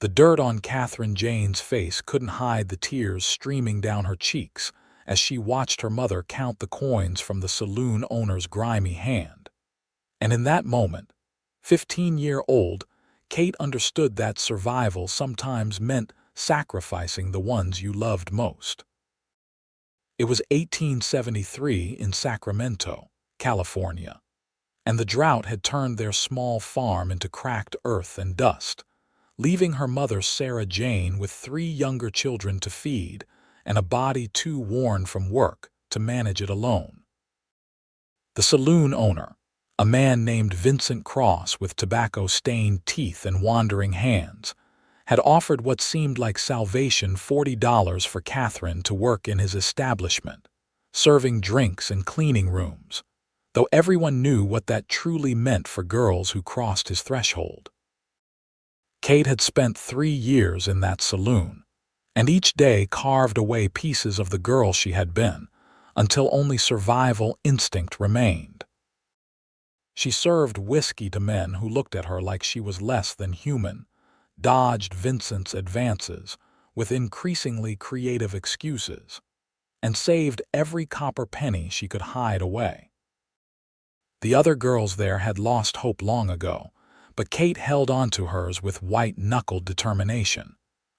The dirt on Katherine Jane's face couldn't hide the tears streaming down her cheeks as she watched her mother count the coins from the saloon owner's grimy hand. And in that moment, 15-year-old, Kate understood that survival sometimes meant sacrificing the ones you loved most. It was 1873 in Sacramento, California, and the drought had turned their small farm into cracked earth and dust, leaving her mother Sarah Jane with 3 younger children to feed and a body too worn from work to manage it alone. The saloon owner, a man named Vincent Cross with tobacco-stained teeth and wandering hands, had offered what seemed like salvation $40 for Katherine to work in his establishment, serving drinks and cleaning rooms, though everyone knew what that truly meant for girls who crossed his threshold. Kate had spent 3 years in that saloon, and each day carved away pieces of the girl she had been, until only survival instinct remained. She served whiskey to men who looked at her like she was less than human, dodged Vincent's advances with increasingly creative excuses, and saved every copper penny she could hide away. The other girls there had lost hope long ago, but Kate held on to hers with white-knuckled determination,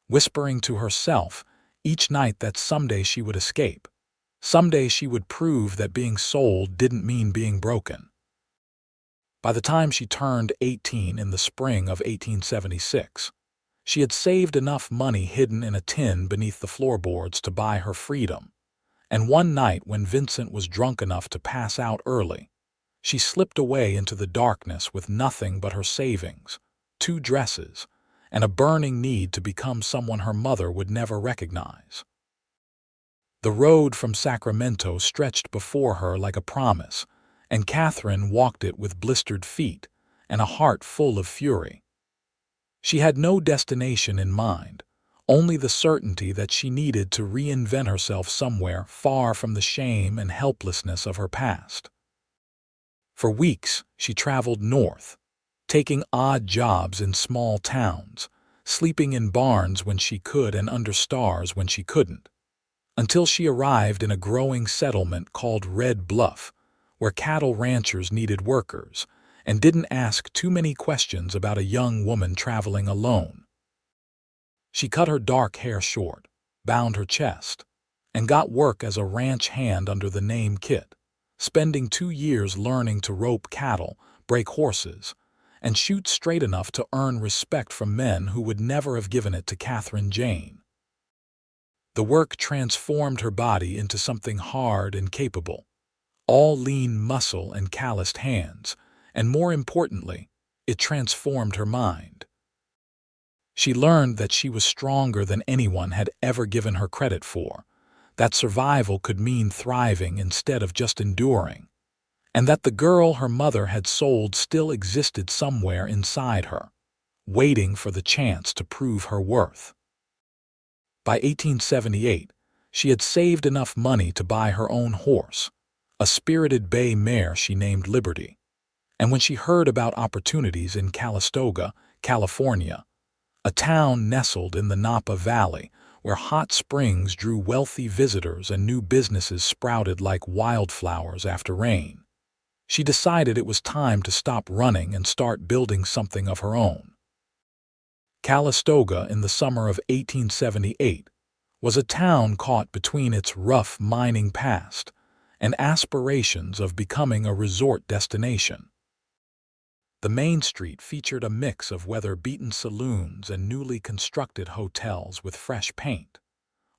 whispering to herself each night that someday she would escape. Someday she would prove that being sold didn't mean being broken. By the time she turned 18 in the spring of 1876, she had saved enough money hidden in a tin beneath the floorboards to buy her freedom, and one night when Vincent was drunk enough to pass out early, she slipped away into the darkness with nothing but her savings, 2 dresses, and a burning need to become someone her mother would never recognize. The road from Sacramento stretched before her like a promise, and Katherine walked it with blistered feet and a heart full of fury. She had no destination in mind, only the certainty that she needed to reinvent herself somewhere far from the shame and helplessness of her past. For weeks, she traveled north, taking odd jobs in small towns, sleeping in barns when she could and under stars when she couldn't, until she arrived in a growing settlement called Red Bluff, where cattle ranchers needed workers and didn't ask too many questions about a young woman traveling alone. She cut her dark hair short, bound her chest, and got work as a ranch hand under the name Kit, spending 2 years learning to rope cattle, break horses, and shoot straight enough to earn respect from men who would never have given it to Katherine Jane. The work transformed her body into something hard and capable, all lean muscle and calloused hands, and more importantly, it transformed her mind. She learned that she was stronger than anyone had ever given her credit for, that survival could mean thriving instead of just enduring, and that the girl her mother had sold still existed somewhere inside her, waiting for the chance to prove her worth. By 1878, she had saved enough money to buy her own horse, a spirited bay mare she named Liberty, and when she heard about opportunities in Calistoga, California, a town nestled in the Napa Valley where hot springs drew wealthy visitors and new businesses sprouted like wildflowers after rain, she decided it was time to stop running and start building something of her own. Calistoga in the summer of 1878 was a town caught between its rough mining past and aspirations of becoming a resort destination. The main street featured a mix of weather-beaten saloons and newly constructed hotels with fresh paint,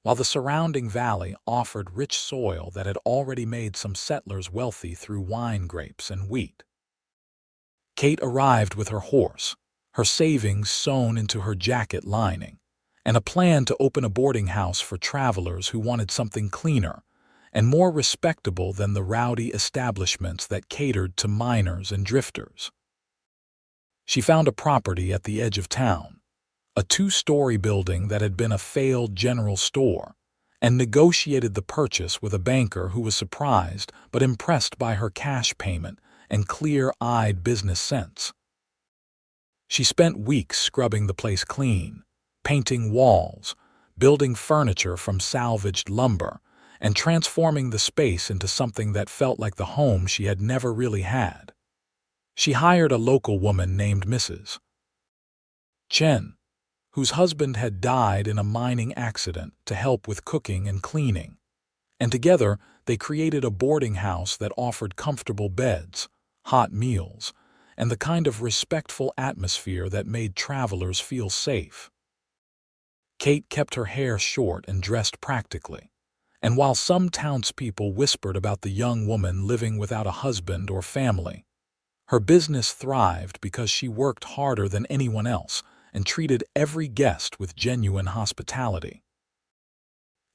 while the surrounding valley offered rich soil that had already made some settlers wealthy through wine grapes and wheat. Kate arrived with her horse, her savings sewn into her jacket lining, and a plan to open a boarding house for travelers who wanted something cleaner and more respectable than the rowdy establishments that catered to miners and drifters. She found a property at the edge of town, a 2-story building that had been a failed general store, and negotiated the purchase with a banker who was surprised but impressed by her cash payment and clear-eyed business sense. She spent weeks scrubbing the place clean, painting walls, building furniture from salvaged lumber, and transforming the space into something that felt like the home she had never really had. She hired a local woman named Mrs. Chen, whose husband had died in a mining accident, to help with cooking and cleaning. And together, they created a boarding house that offered comfortable beds, hot meals, and the kind of respectful atmosphere that made travelers feel safe. Kate kept her hair short and dressed practically, and while some townspeople whispered about the young woman living without a husband or family, her business thrived because she worked harder than anyone else and treated every guest with genuine hospitality.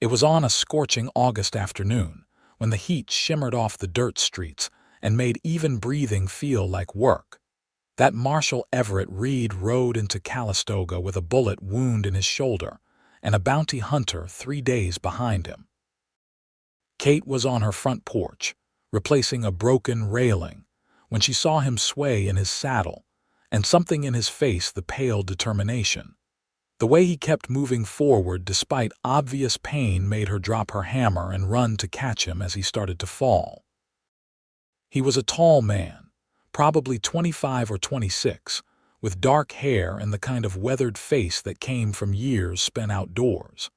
It was on a scorching August afternoon, when the heat shimmered off the dirt streets and made even breathing feel like work, that Marshal Everett Reed rode into Calistoga with a bullet wound in his shoulder and a bounty hunter 3 days behind him. Kate was on her front porch, replacing a broken railing, when she saw him sway in his saddle, and something in his face the pale determination. The way he kept moving forward despite obvious pain made her drop her hammer and run to catch him as he started to fall. He was a tall man, probably 25 or 26, with dark hair and the kind of weathered face that came from years spent outdoors.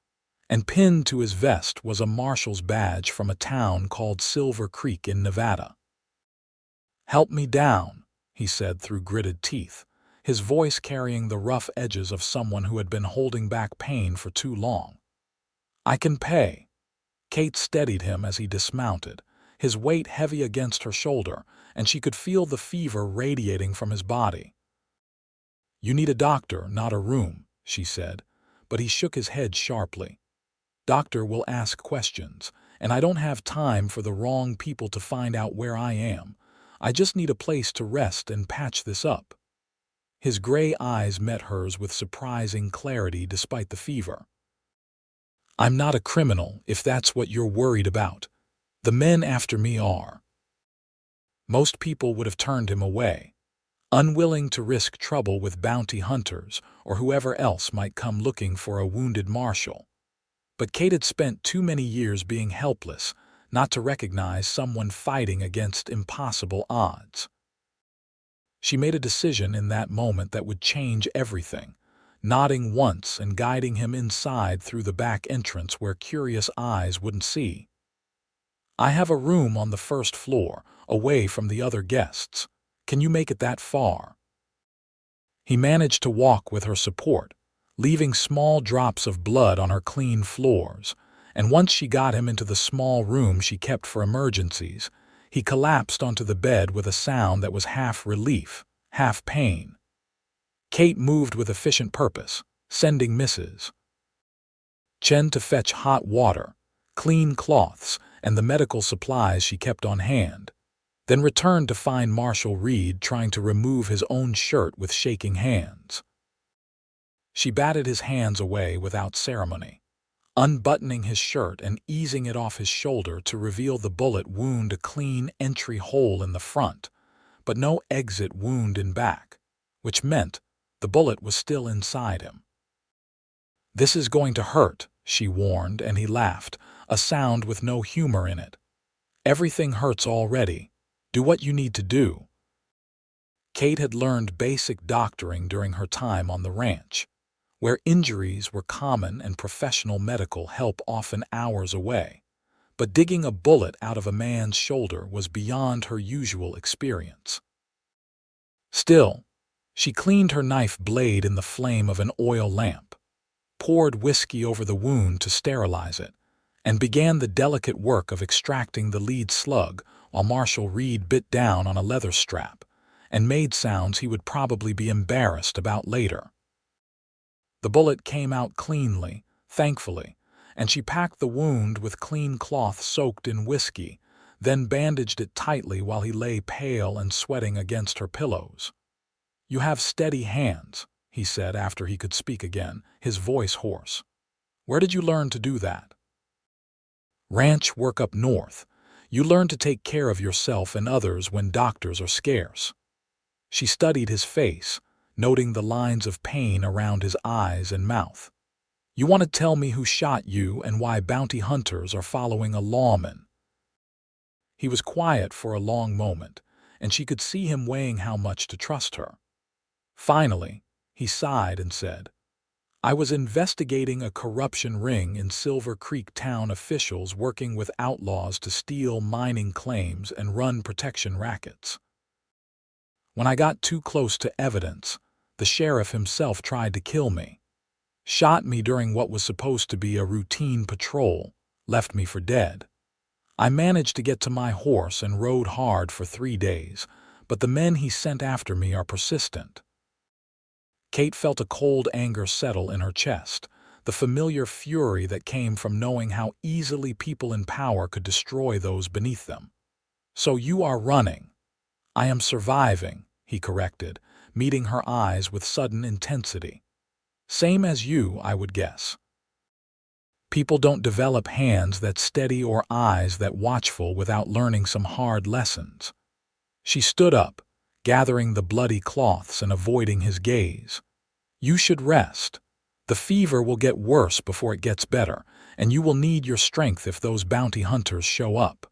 And pinned to his vest was a marshal's badge from a town called Silver Creek in Nevada. "Help me down," he said through gritted teeth, his voice carrying the rough edges of someone who had been holding back pain for too long. "I can pay." Kate steadied him as he dismounted, his weight heavy against her shoulder, and she could feel the fever radiating from his body. "You need a doctor, not a room," she said, but he shook his head sharply. "Doctor will ask questions, and I don't have time for the wrong people to find out where I am. I just need a place to rest and patch this up." His gray eyes met hers with surprising clarity despite the fever. "I'm not a criminal, if that's what you're worried about. The men after me are." Most people would have turned him away, unwilling to risk trouble with bounty hunters or whoever else might come looking for a wounded marshal. But Kate had spent too many years being helpless not to recognize someone fighting against impossible odds. She made a decision in that moment that would change everything, nodding once and guiding him inside through the back entrance where curious eyes wouldn't see. "I have a room on the first floor, away from the other guests. Can you make it that far?" He managed to walk with her support, leaving small drops of blood on her clean floors, and once she got him into the small room she kept for emergencies, he collapsed onto the bed with a sound that was half relief, half pain. Kate moved with efficient purpose, sending Mrs. Chen to fetch hot water, clean cloths, and the medical supplies she kept on hand, then returned to find Marshal Reed trying to remove his own shirt with shaking hands. She batted his hands away without ceremony, unbuttoning his shirt and easing it off his shoulder to reveal the bullet wound, a clean entry hole in the front, but no exit wound in back, which meant the bullet was still inside him. "This is going to hurt," she warned, and he laughed, a sound with no humor in it. "Everything hurts already. Do what you need to do." Kate had learned basic doctoring during her time on the ranch, where injuries were common and professional medical help often hours away. But digging a bullet out of a man's shoulder was beyond her usual experience. Still, she cleaned her knife blade in the flame of an oil lamp, poured whiskey over the wound to sterilize it, and began the delicate work of extracting the lead slug while Marshal Reed bit down on a leather strap and made sounds he would probably be embarrassed about later. The bullet came out cleanly, thankfully, and she packed the wound with clean cloth soaked in whiskey, then bandaged it tightly while he lay pale and sweating against her pillows. "You have steady hands," he said after he could speak again, his voice hoarse. "Where did you learn to do that?" "Ranch work up north. You learn to take care of yourself and others when doctors are scarce." She studied his face, noting the lines of pain around his eyes and mouth. "You want to tell me who shot you and why bounty hunters are following a lawman?" He was quiet for a long moment, and she could see him weighing how much to trust her. Finally, he sighed and said, "I was investigating a corruption ring in Silver Creek town, officials working with outlaws to steal mining claims and run protection rackets. When I got too close to evidence, the sheriff himself tried to kill me. Shot me during what was supposed to be a routine patrol, left me for dead. I managed to get to my horse and rode hard for 3 days, but the men he sent after me are persistent." Kate felt a cold anger settle in her chest, the familiar fury that came from knowing how easily people in power could destroy those beneath them. "So you are running." "I am surviving," he corrected, meeting her eyes with sudden intensity. "Same as you, I would guess. People don't develop hands that steady or eyes that watchful without learning some hard lessons." She stood up, gathering the bloody cloths and avoiding his gaze. "You should rest. The fever will get worse before it gets better, and you will need your strength if those bounty hunters show up."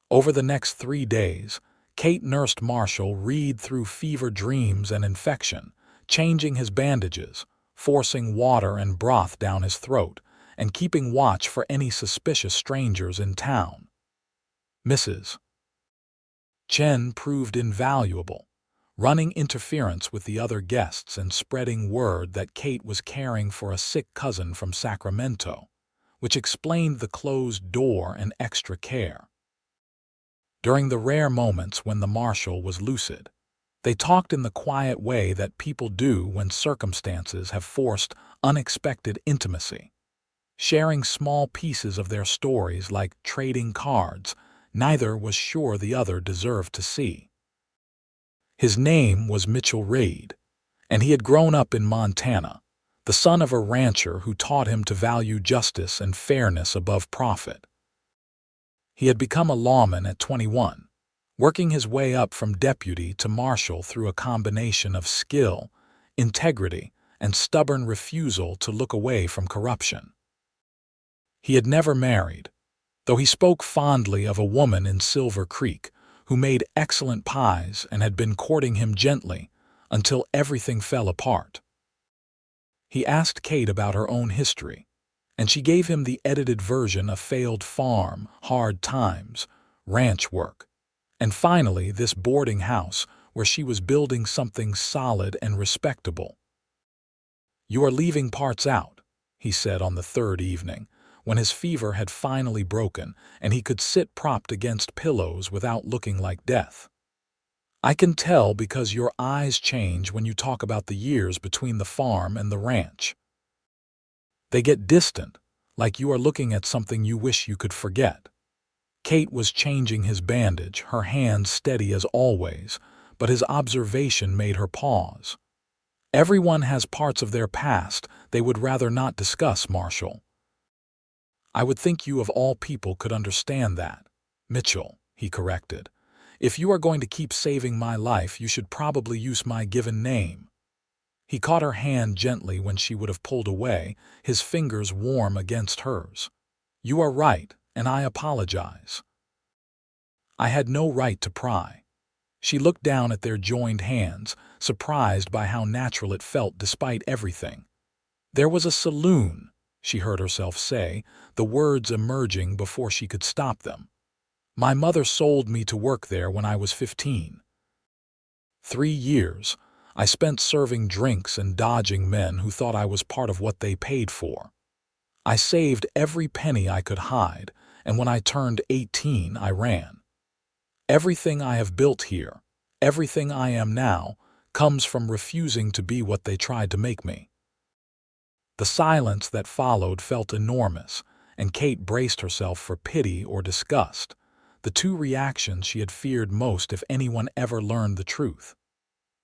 Over the next 3 days, Kate nursed Marshall Reed through fever dreams and infection, changing his bandages, forcing water and broth down his throat, and keeping watch for any suspicious strangers in town. Mrs. Chen proved invaluable, running interference with the other guests and spreading word that Kate was caring for a sick cousin from Sacramento, which explained the closed door and extra care. During the rare moments when the marshal was lucid, they talked in the quiet way that people do when circumstances have forced unexpected intimacy, sharing small pieces of their stories like trading cards neither was sure the other deserved to see. His name was Mitchell Reed, and he had grown up in Montana, the son of a rancher who taught him to value justice and fairness above profit. He had become a lawman at 21, working his way up from deputy to marshal through a combination of skill, integrity, and stubborn refusal to look away from corruption. He had never married, though he spoke fondly of a woman in Silver Creek who made excellent pies and had been courting him gently until everything fell apart. He asked Kate about her own history, and she gave him the edited version of failed farm, hard times, ranch work, and finally this boarding house where she was building something solid and respectable. "You are leaving parts out," he said on the 3rd evening, when his fever had finally broken and he could sit propped against pillows without looking like death. "I can tell because your eyes change when you talk about the years between the farm and the ranch. They get distant, like you are looking at something you wish you could forget." Kate was changing his bandage, her hands steady as always, but his observation made her pause. "Everyone has parts of their past they would rather not discuss, Marshall." "I would think you of all people could understand that." "Mitchell," he corrected. "If you are going to keep saving my life, you should probably use my given name." He caught her hand gently when she would have pulled away, his fingers warm against hers. "You are right, and I apologize. I had no right to pry." She looked down at their joined hands, surprised by how natural it felt despite everything. "There was a saloon," she heard herself say, the words emerging before she could stop them. "My mother sold me to work there when I was 15. 3 years I spent serving drinks and dodging men who thought I was part of what they paid for. I saved every penny I could hide, and when I turned 18, I ran. Everything I have built here, everything I am now, comes from refusing to be what they tried to make me." The silence that followed felt enormous, and Kate braced herself for pity or disgust, the two reactions she had feared most if anyone ever learned the truth.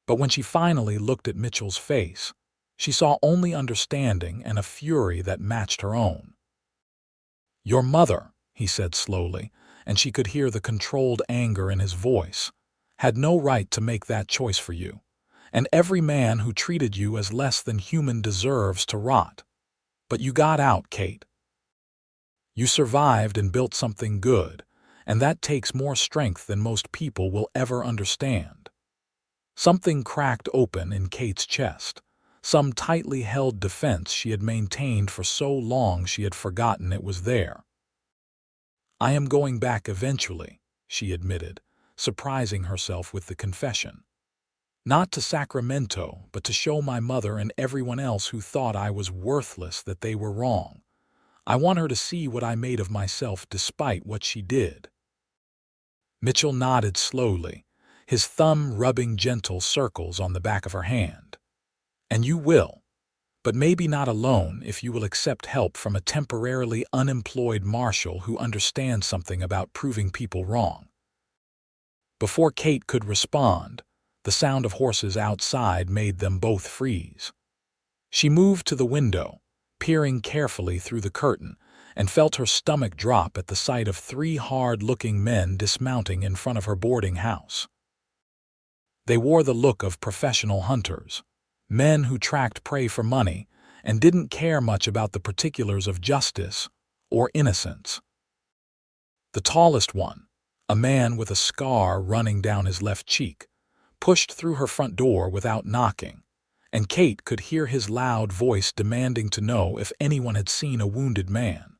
But when she finally looked at Mitchell's face, she saw only understanding and a fury that matched her own. "Your mother," he said slowly, and she could hear the controlled anger in his voice, "had no right to make that choice for you, and every man who treated you as less than human deserves to rot. But you got out, Kate. You survived and built something good, and that takes more strength than most people will ever understand. Something cracked open in Kate's chest, some tightly held defense she had maintained for so long she had forgotten it was there. I am going back eventually, she admitted, surprising herself with the confession. Not to Sacramento, but to show my mother and everyone else who thought I was worthless that they were wrong. I want her to see what I made of myself despite what she did. Mitchell nodded slowly, his thumb rubbing gentle circles on the back of her hand. And you will, but maybe not alone if you will accept help from a temporarily unemployed marshal who understands something about proving people wrong. Before Kate could respond, the sound of horses outside made them both freeze. She moved to the window, peering carefully through the curtain, and felt her stomach drop at the sight of 3 hard-looking men dismounting in front of her boarding house. They wore the look of professional hunters, men who tracked prey for money and didn't care much about the particulars of justice or innocence. The tallest one, a man with a scar running down his left cheek, pushed through her front door without knocking, and Kate could hear his loud voice demanding to know if anyone had seen a wounded man.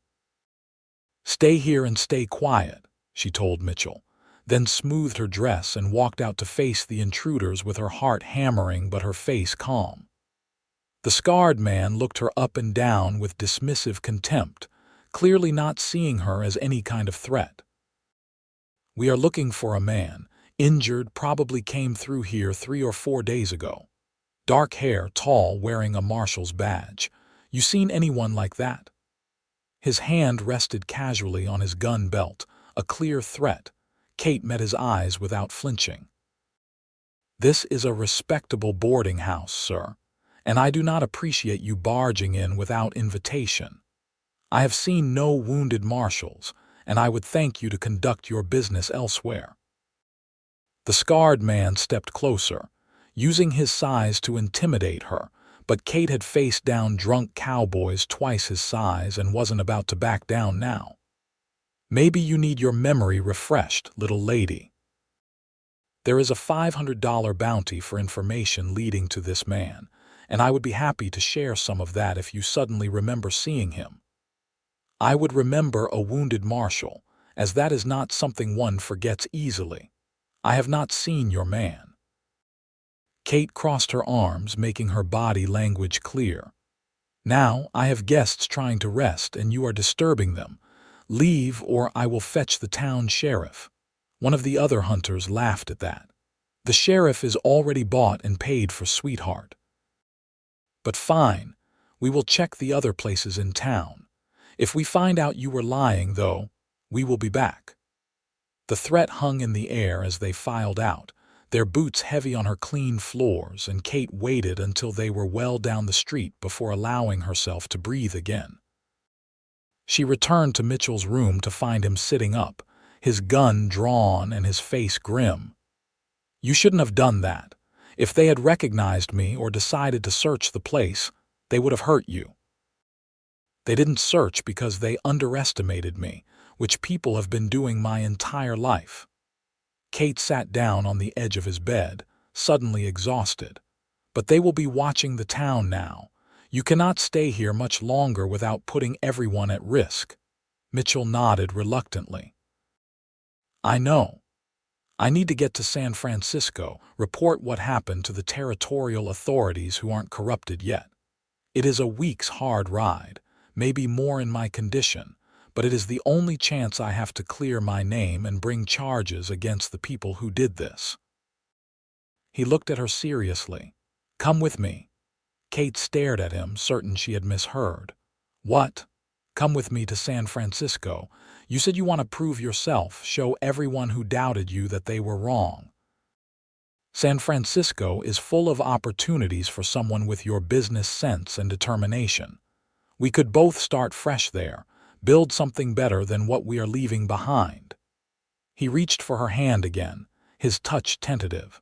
"Stay here and stay quiet," she told Mitchell, then smoothed her dress and walked out to face the intruders with her heart hammering but her face calm. The scarred man looked her up and down with dismissive contempt, clearly not seeing her as any kind of threat. "We are looking for a man, injured, probably came through here 3 or 4 days ago. Dark hair, tall, wearing a marshal's badge. You seen anyone like that?" His hand rested casually on his gun belt, a clear threat. Kate met his eyes without flinching. "This is a respectable boarding house, sir, and I do not appreciate you barging in without invitation. I have seen no wounded marshals, and I would thank you to conduct your business elsewhere." The scarred man stepped closer, using his size to intimidate her, but Kate had faced down drunk cowboys twice his size and wasn't about to back down now. "Maybe you need your memory refreshed, little lady. There is a $500 bounty for information leading to this man, and I would be happy to share some of that if you suddenly remember seeing him." "I would remember a wounded marshal, as that is not something one forgets easily. I have not seen your man." Kate crossed her arms, making her body language clear. "Now I have guests trying to rest and you are disturbing them. Leave or I will fetch the town sheriff." One of the other hunters laughed at that. "The sheriff is already bought and paid for, sweetheart." "But fine, we will check the other places in town. If we find out you were lying, though, we will be back." The threat hung in the air as they filed out, their boots heavy on her clean floors, and Kate waited until they were well down the street before allowing herself to breathe again. She returned to Mitchell's room to find him sitting up, his gun drawn and his face grim. "You shouldn't have done that. If they had recognized me or decided to search the place, they would have hurt you." "They didn't search because they underestimated me, which people have been doing my entire life." Kate sat down on the edge of his bed, suddenly exhausted. "But they will be watching the town now. You cannot stay here much longer without putting everyone at risk." Mitchell nodded reluctantly. "I know. I need to get to San Francisco, report what happened to the territorial authorities who aren't corrupted yet. It is a week's hard ride, maybe more in my condition, but it is the only chance I have to clear my name and bring charges against the people who did this." He looked at her seriously. "Come with me." Kate stared at him, certain she had misheard. "What? Come with me to San Francisco? You said you want to prove yourself, show everyone who doubted you that they were wrong." "San Francisco is full of opportunities for someone with your business sense and determination. We could both start fresh there, build something better than what we are leaving behind." He reached for her hand again, his touch tentative.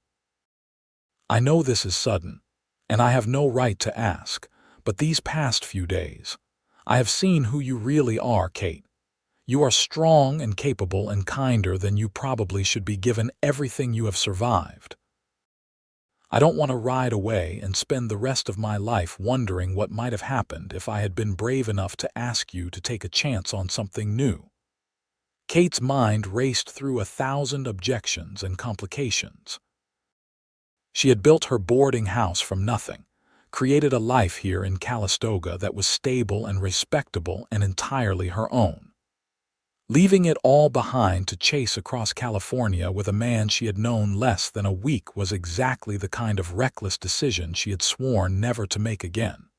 I know this is sudden, and I have no right to ask, but these past few days, I have seen who you really are, Kate. You are strong and capable and kinder than you probably should be given everything you have survived. I don't want to ride away and spend the rest of my life wondering what might have happened if I had been brave enough to ask you to take a chance on something new. Kate's mind raced through 1,000 objections and complications. She had built her boarding house from nothing, created a life here in Calistoga that was stable and respectable and entirely her own. Leaving it all behind to chase across California with a man she had known less than a week was exactly the kind of reckless decision she had sworn never to make again.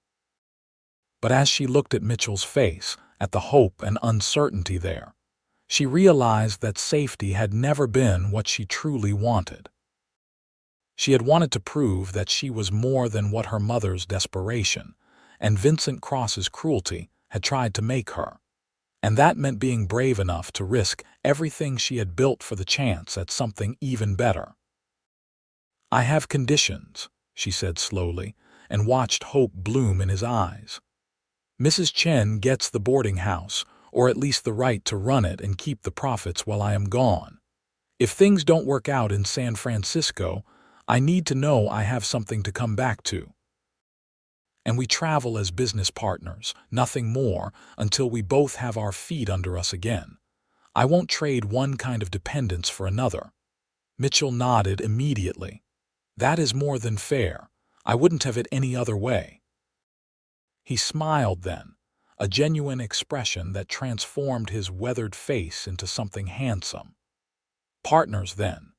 But as she looked at Mitchell's face, at the hope and uncertainty there, she realized that safety had never been what she truly wanted. She had wanted to prove that she was more than what her mother's desperation and Vincent Cross's cruelty had tried to make her. And that meant being brave enough to risk everything she had built for the chance at something even better. I have conditions, she said slowly, and watched hope bloom in his eyes. Mrs. Chen gets the boarding house, or at least the right to run it and keep the profits while I am gone. If things don't work out in San Francisco, I need to know I have something to come back to. And we travel as business partners, nothing more, until we both have our feet under us again. I won't trade one kind of dependence for another. Mitchell nodded immediately. That is more than fair. I wouldn't have it any other way. He smiled then, a genuine expression that transformed his weathered face into something handsome. Partners then,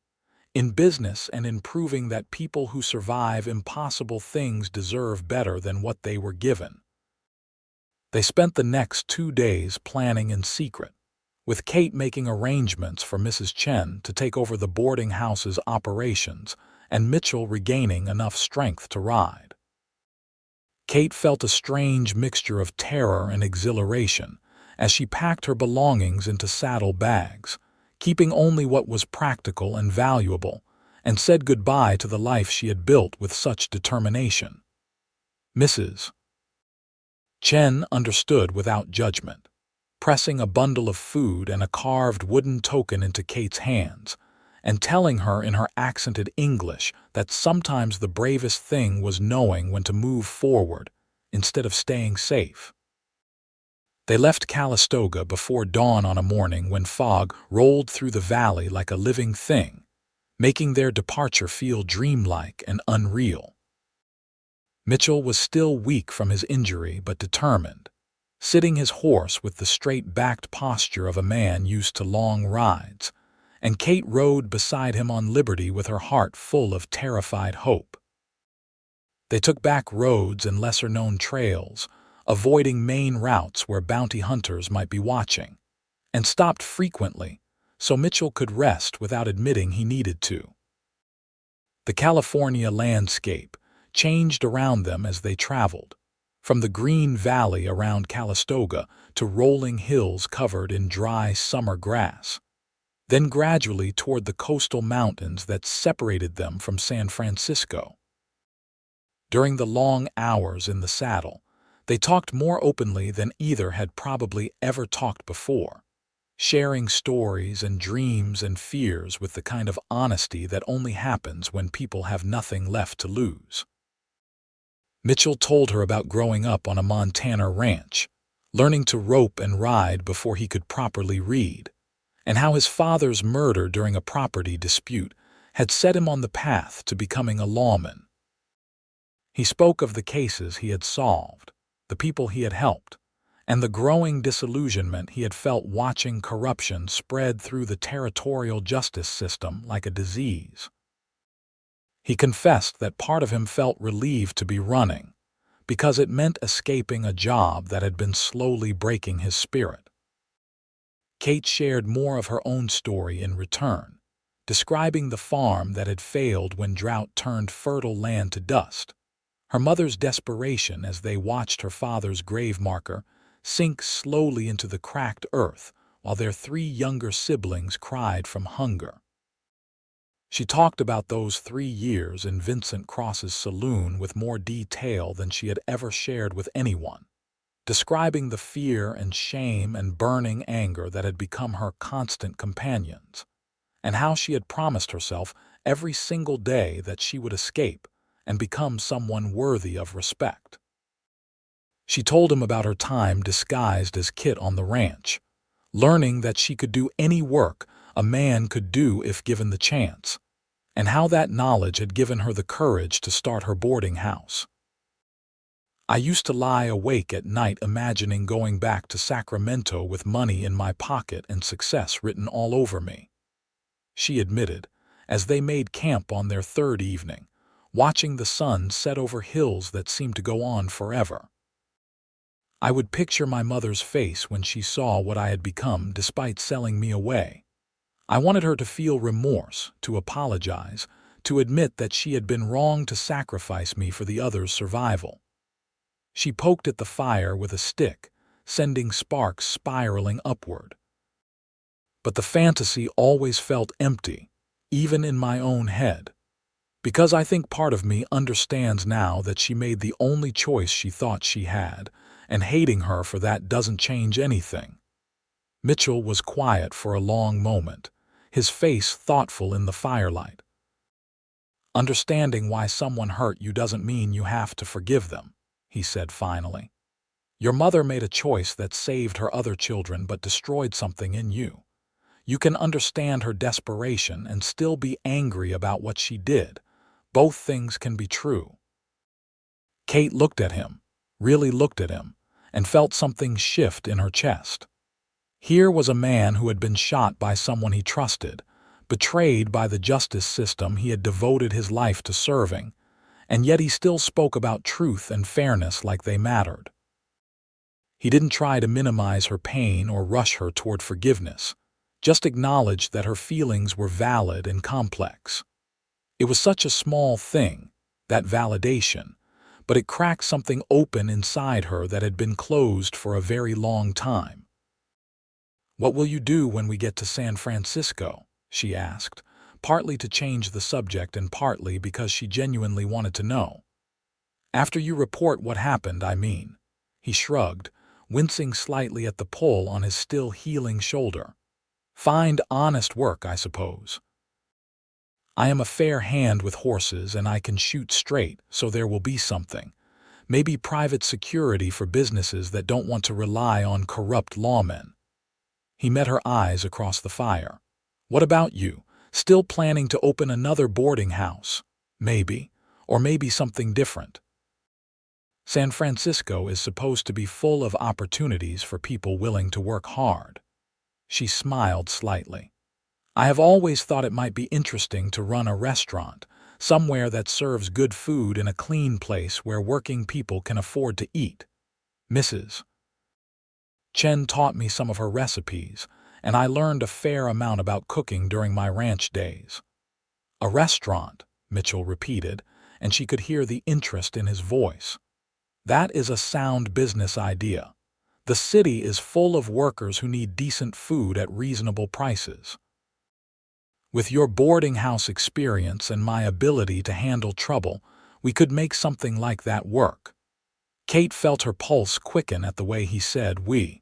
in business and in proving that people who survive impossible things deserve better than what they were given. They spent the next 2 days planning in secret, with Kate making arrangements for Mrs. Chen to take over the boarding house's operations and Mitchell regaining enough strength to ride. Kate felt a strange mixture of terror and exhilaration as she packed her belongings into saddle bags, keeping only what was practical and valuable, and said goodbye to the life she had built with such determination. Mrs. Chen understood without judgment, pressing a bundle of food and a carved wooden token into Kate's hands, and telling her in her accented English that sometimes the bravest thing was knowing when to move forward instead of staying safe. They left Calistoga before dawn on a morning when fog rolled through the valley like a living thing, making their departure feel dreamlike and unreal. Mitchell was still weak from his injury but determined, sitting his horse with the straight-backed posture of a man used to long rides, and Kate rode beside him on liberty with her heart full of terrified hope. They took back roads and lesser-known trails, avoiding main routes where bounty hunters might be watching, and stopped frequently so Mitchell could rest without admitting he needed to. The California landscape changed around them as they traveled, from the green valley around Calistoga to rolling hills covered in dry summer grass, then gradually toward the coastal mountains that separated them from San Francisco. During the long hours in the saddle, they talked more openly than either had probably ever talked before, sharing stories and dreams and fears with the kind of honesty that only happens when people have nothing left to lose. Mitchell told her about growing up on a Montana ranch, learning to rope and ride before he could properly read, and how his father's murder during a property dispute had set him on the path to becoming a lawman. He spoke of the cases he had solved, the people he had helped, and the growing disillusionment he had felt watching corruption spread through the territorial justice system like a disease. He confessed that part of him felt relieved to be running, because it meant escaping a job that had been slowly breaking his spirit. Kate shared more of her own story in return, describing the farm that had failed when drought turned fertile land to dust, her mother's desperation as they watched her father's grave marker sink slowly into the cracked earth while their 3 younger siblings cried from hunger. She talked about those 3 years in Vincent Cross's saloon with more detail than she had ever shared with anyone, describing the fear and shame and burning anger that had become her constant companions, and how she had promised herself every single day that she would escape and become someone worthy of respect. She told him about her time disguised as Kit on the ranch, learning that she could do any work a man could do if given the chance, and how that knowledge had given her the courage to start her boarding house. I used to lie awake at night imagining going back to Sacramento with money in my pocket and success written all over me, she admitted, as they made camp on their third evening, watching the sun set over hills that seemed to go on forever. I would picture my mother's face when she saw what I had become despite selling me away. I wanted her to feel remorse, to apologize, to admit that she had been wrong to sacrifice me for the others' survival. She poked at the fire with a stick, sending sparks spiraling upward. But the fantasy always felt empty, even in my own head, because I think part of me understands now that she made the only choice she thought she had, and hating her for that doesn't change anything. Mitchell was quiet for a long moment, his face thoughtful in the firelight. Understanding why someone hurt you doesn't mean you have to forgive them, he said finally. Your mother made a choice that saved her other children but destroyed something in you. You can understand her desperation and still be angry about what she did. Both things can be true. Kate looked at him, really looked at him, and felt something shift in her chest. Here was a man who had been shot by someone he trusted, betrayed by the justice system he had devoted his life to serving, and yet he still spoke about truth and fairness like they mattered. He didn't try to minimize her pain or rush her toward forgiveness, just acknowledged that her feelings were valid and complex. It was such a small thing, that validation, but it cracked something open inside her that had been closed for a very long time. What will you do when we get to San Francisco? She asked, partly to change the subject and partly because she genuinely wanted to know. After you report what happened, I mean. He shrugged, wincing slightly at the pull on his still healing shoulder. Find honest work, I suppose. I am a fair hand with horses and I can shoot straight, so there will be something. Maybe private security for businesses that don't want to rely on corrupt lawmen. He met her eyes across the fire. What about you? Still planning to open another boarding house? Maybe. Or maybe something different. San Francisco is supposed to be full of opportunities for people willing to work hard. She smiled slightly. I have always thought it might be interesting to run a restaurant, somewhere that serves good food in a clean place where working people can afford to eat. Mrs. Chen taught me some of her recipes, and I learned a fair amount about cooking during my ranch days. A restaurant, Mitchell repeated, and she could hear the interest in his voice. That is a sound business idea. The city is full of workers who need decent food at reasonable prices. With your boarding house experience and my ability to handle trouble, we could make something like that work. Kate felt her pulse quicken at the way he said we,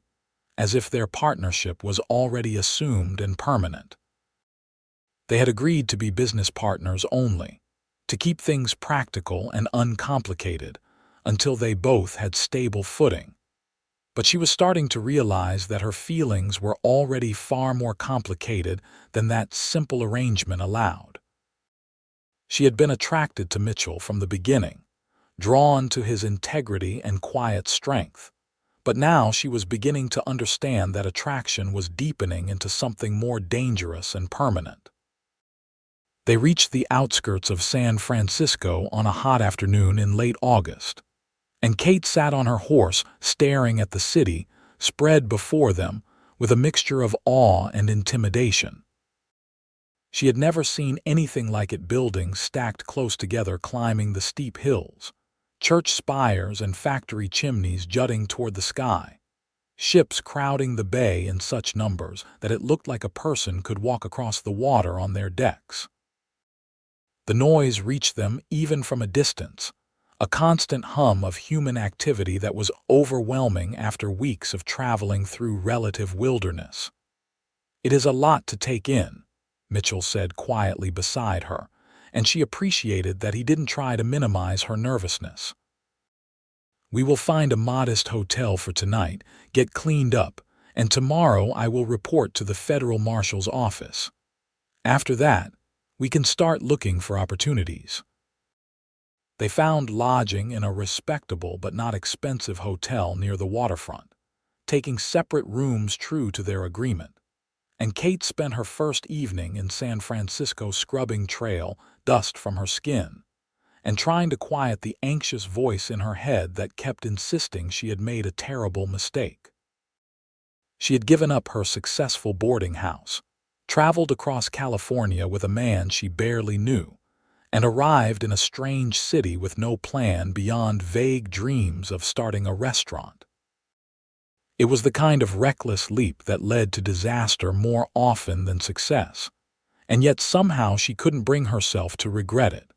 as if their partnership was already assumed and permanent. They had agreed to be business partners only, to keep things practical and uncomplicated, until they both had stable footing. But she was starting to realize that her feelings were already far more complicated than that simple arrangement allowed. She had been attracted to Mitchell from the beginning, drawn to his integrity and quiet strength, but now she was beginning to understand that attraction was deepening into something more dangerous and permanent. They reached the outskirts of San Francisco on a hot afternoon in late August, and Kate sat on her horse staring at the city spread before them with a mixture of awe and intimidation. She had never seen anything like it, buildings stacked close together climbing the steep hills, church spires and factory chimneys jutting toward the sky, ships crowding the bay in such numbers that it looked like a person could walk across the water on their decks. The noise reached them even from a distance, a constant hum of human activity that was overwhelming after weeks of traveling through relative wilderness. "It is a lot to take in," Mitchell said quietly beside her, and she appreciated that he didn't try to minimize her nervousness. "We will find a modest hotel for tonight, get cleaned up, and tomorrow I will report to the federal marshal's office. After that, we can start looking for opportunities." They found lodging in a respectable but not expensive hotel near the waterfront, taking separate rooms true to their agreement. And Kate spent her first evening in San Francisco scrubbing trail dust from her skin and trying to quiet the anxious voice in her head that kept insisting she had made a terrible mistake. She had given up her successful boarding house, traveled across California with a man she barely knew, and arrived in a strange city with no plan beyond vague dreams of starting a restaurant. It was the kind of reckless leap that led to disaster more often than success, and yet somehow she couldn't bring herself to regret it.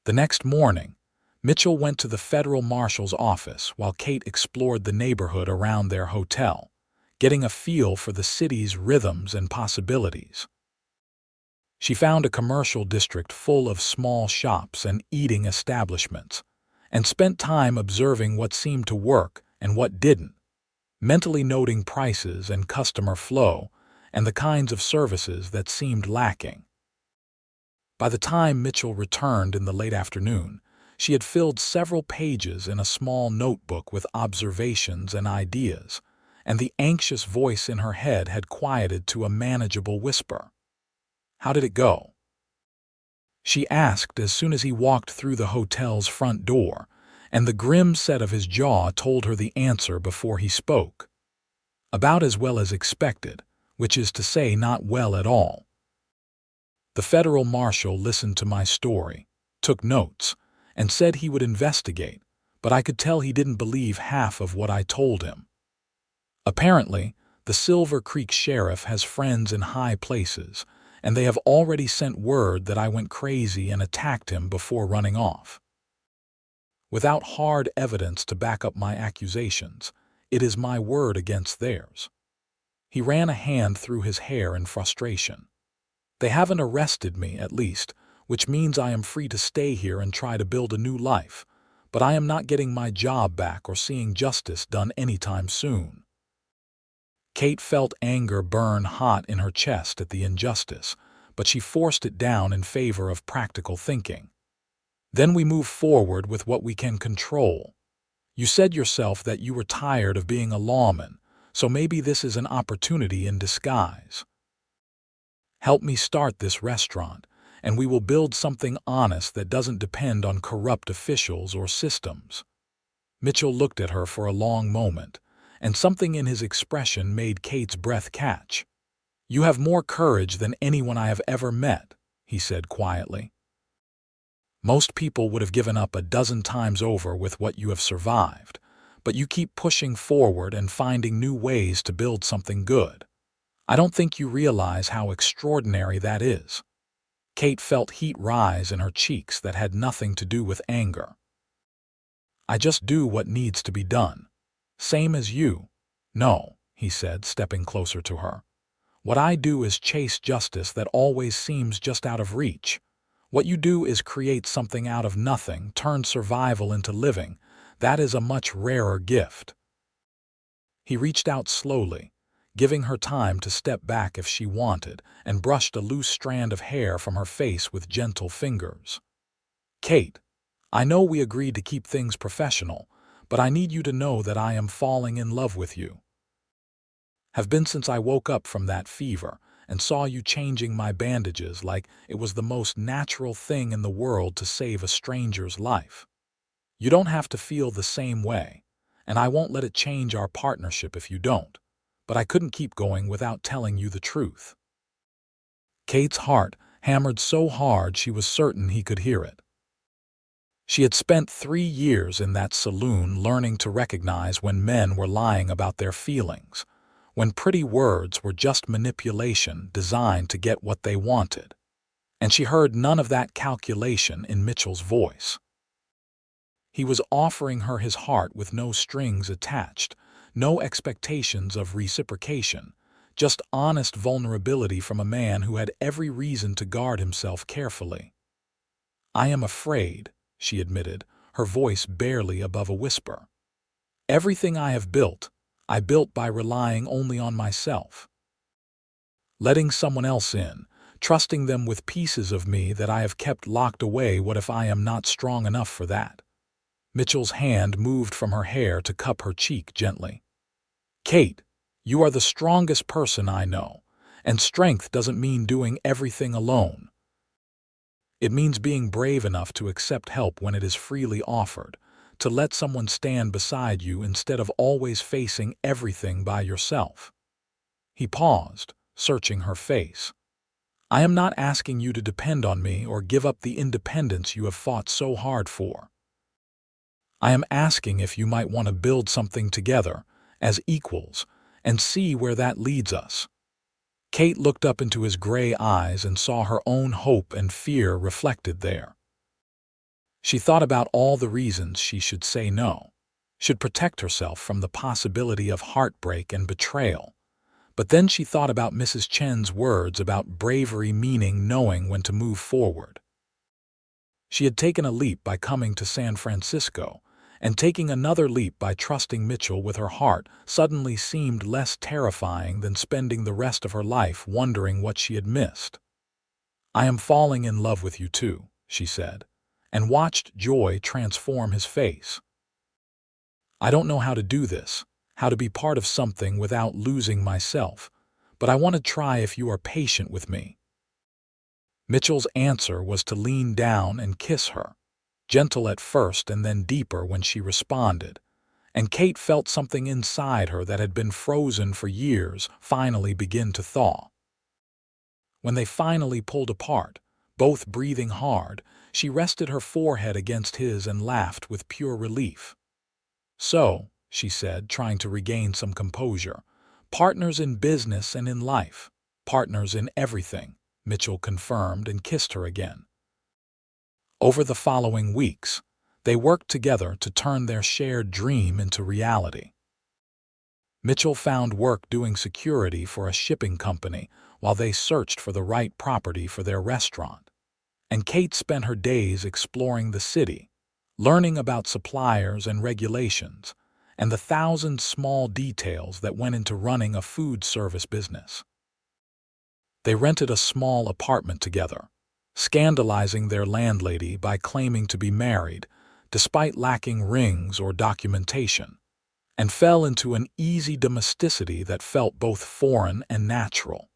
The next morning, Mitchell went to the federal marshal's office while Kate explored the neighborhood around their hotel, getting a feel for the city's rhythms and possibilities. She found a commercial district full of small shops and eating establishments, and spent time observing what seemed to work and what didn't, mentally noting prices and customer flow and the kinds of services that seemed lacking. By the time Mitchell returned in the late afternoon, she had filled several pages in a small notebook with observations and ideas, and the anxious voice in her head had quieted to a manageable whisper. "How did it go?" she asked as soon as he walked through the hotel's front door, and the grim set of his jaw told her the answer before he spoke. "About as well as expected, which is to say not well at all." The federal marshal listened to my story, took notes, and said he would investigate, but I could tell he didn't believe half of what I told him. Apparently, the Silver Creek sheriff has friends in high places, and they have already sent word that I went crazy and attacked him before running off. Without hard evidence to back up my accusations, it is my word against theirs. He ran a hand through his hair in frustration. "They haven't arrested me, at least, which means I am free to stay here and try to build a new life, but I am not getting my job back or seeing justice done anytime soon." Kate felt anger burn hot in her chest at the injustice, but she forced it down in favor of practical thinking. "Then we move forward with what we can control. You said yourself that you were tired of being a lawman, so maybe this is an opportunity in disguise. Help me start this restaurant, and we will build something honest that doesn't depend on corrupt officials or systems." Mitchell looked at her for a long moment, and something in his expression made Kate's breath catch. "You have more courage than anyone I have ever met," he said quietly. "Most people would have given up a dozen times over with what you have survived, but you keep pushing forward and finding new ways to build something good. I don't think you realize how extraordinary that is." Kate felt heat rise in her cheeks that had nothing to do with anger. "I just do what needs to be done. Same as you." "No," he said, stepping closer to her. "What I do is chase justice that always seems just out of reach. What you do is create something out of nothing, turn survival into living. That is a much rarer gift." He reached out slowly, giving her time to step back if she wanted, and brushed a loose strand of hair from her face with gentle fingers. "Kate, I know we agreed to keep things professional, but I need you to know that I am falling in love with you. Have been since I woke up from that fever and saw you changing my bandages like it was the most natural thing in the world to save a stranger's life. You don't have to feel the same way, and I won't let it change our partnership if you don't, but I couldn't keep going without telling you the truth." Kate's heart hammered so hard she was certain he could hear it. She had spent 3 years in that saloon learning to recognize when men were lying about their feelings, when pretty words were just manipulation designed to get what they wanted. and she heard none of that calculation in Mitchell's voice. He was offering her his heart with no strings attached, no expectations of reciprocation, just honest vulnerability from a man who had every reason to guard himself carefully. "I am afraid," she admitted, her voice barely above a whisper. "Everything I have built, I built by relying only on myself. Letting someone else in, trusting them with pieces of me that I have kept locked away. What if I am not strong enough for that?" Mitchell's hand moved from her hair to cup her cheek gently. "Kate, you are the strongest person I know, and strength doesn't mean doing everything alone. It means being brave enough to accept help when it is freely offered, to let someone stand beside you instead of always facing everything by yourself." He paused, searching her face. "I am not asking you to depend on me or give up the independence you have fought so hard for. I am asking if you might want to build something together, as equals, and see where that leads us." Kate looked up into his gray eyes and saw her own hope and fear reflected there. She thought about all the reasons she should say no, should protect herself from the possibility of heartbreak and betrayal. But then she thought about Mrs. Chen's words about bravery meaning knowing when to move forward. She had taken a leap by coming to San Francisco, and taking another leap by trusting Mitchell with her heart suddenly seemed less terrifying than spending the rest of her life wondering what she had missed. "I am falling in love with you too," she said, and watched joy transform his face. "I don't know how to do this, how to be part of something without losing myself, but I want to try if you are patient with me." Mitchell's answer was to lean down and kiss her, gentle at first and then deeper when she responded, and Kate felt something inside her that had been frozen for years finally begin to thaw. When they finally pulled apart, both breathing hard, she rested her forehead against his and laughed with pure relief. "So," she said, trying to regain some composure, "partners in business and in life, partners in everything," Mitchell confirmed and kissed her again. Over the following weeks, they worked together to turn their shared dream into reality. Mitchell found work doing security for a shipping company while they searched for the right property for their restaurant, and Kate spent her days exploring the city, learning about suppliers and regulations, and the thousand small details that went into running a food service business. They rented a small apartment together, scandalizing their landlady by claiming to be married, despite lacking rings or documentation, and fell into an easy domesticity that felt both foreign and natural.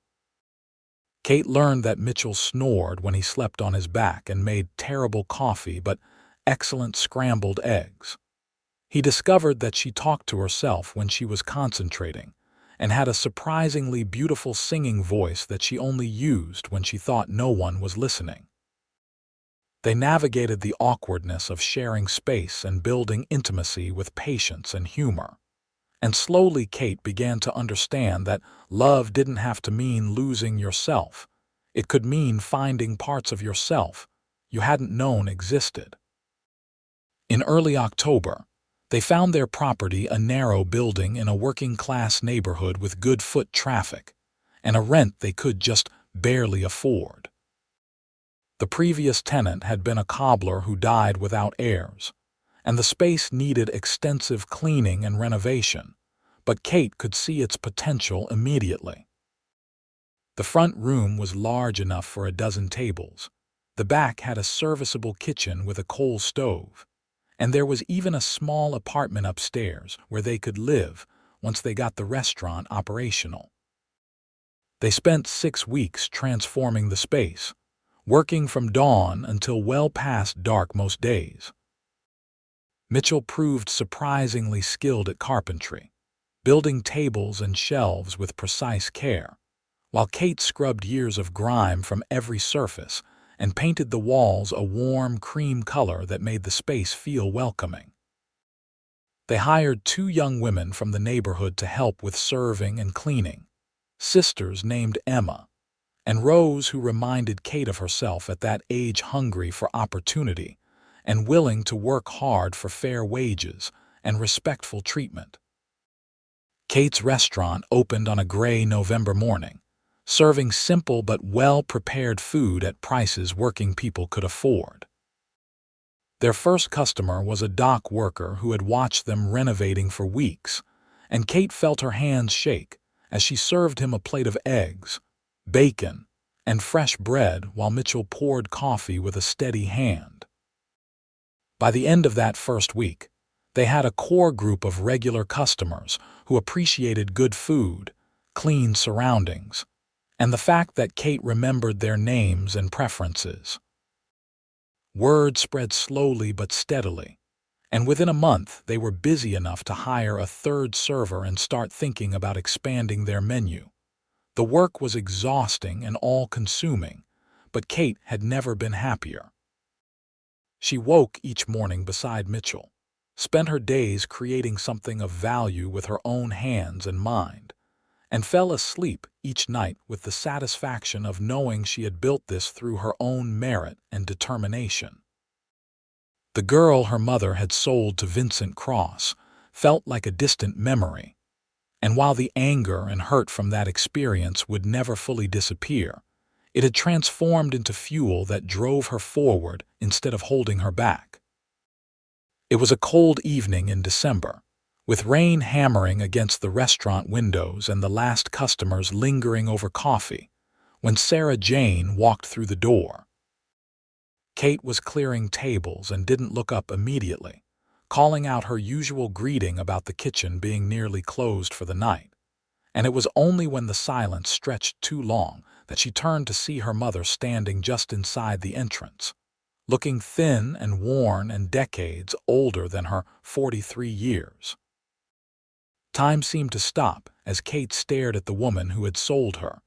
Kate learned that Mitchell snored when he slept on his back and made terrible coffee but excellent scrambled eggs. He discovered that she talked to herself when she was concentrating, and had a surprisingly beautiful singing voice that she only used when she thought no one was listening. They navigated the awkwardness of sharing space and building intimacy with patience and humor. And slowly Kate began to understand that love didn't have to mean losing yourself. It could mean finding parts of yourself you hadn't known existed. In early October, they found their property, a narrow building in a working-class neighborhood with good foot traffic, and a rent they could just barely afford. The previous tenant had been a cobbler who died without heirs, and the space needed extensive cleaning and renovation, but Kate could see its potential immediately. The front room was large enough for a dozen tables. The back had a serviceable kitchen with a coal stove, and there was even a small apartment upstairs where they could live once they got the restaurant operational. They spent 6 weeks transforming the space, working from dawn until well past dark most days. Mitchell proved surprisingly skilled at carpentry, building tables and shelves with precise care, while Kate scrubbed years of grime from every surface and painted the walls a warm cream color that made the space feel welcoming. They hired 2 young women from the neighborhood to help with serving and cleaning, sisters named Emma, and Rose, who reminded Kate of herself at that age, hungry for opportunity and willing to work hard for fair wages and respectful treatment. Kate's restaurant opened on a gray November morning, serving simple but well-prepared food at prices working people could afford. Their first customer was a dock worker who had watched them renovating for weeks, and Kate felt her hands shake as she served him a plate of eggs, bacon, and fresh bread while Mitchell poured coffee with a steady hand. By the end of that first week, they had a core group of regular customers who appreciated good food, clean surroundings, and the fact that Kate remembered their names and preferences. Word spread slowly but steadily, and within a month they were busy enough to hire a third server and start thinking about expanding their menu. The work was exhausting and all-consuming, but Kate had never been happier. She woke each morning beside Mitchell, spent her days creating something of value with her own hands and mind, and fell asleep each night with the satisfaction of knowing she had built this through her own merit and determination. The girl her mother had sold to Vincent Cross felt like a distant memory, and while the anger and hurt from that experience would never fully disappear, it had transformed into fuel that drove her forward instead of holding her back. It was a cold evening in December, with rain hammering against the restaurant windows and the last customers lingering over coffee, when Sarah Jane walked through the door. Kate was clearing tables and didn't look up immediately, calling out her usual greeting about the kitchen being nearly closed for the night, and it was only when the silence stretched too long that she turned to see her mother standing just inside the entrance, looking thin and worn and decades older than her 43 years. Time seemed to stop as Kate stared at the woman who had sold her,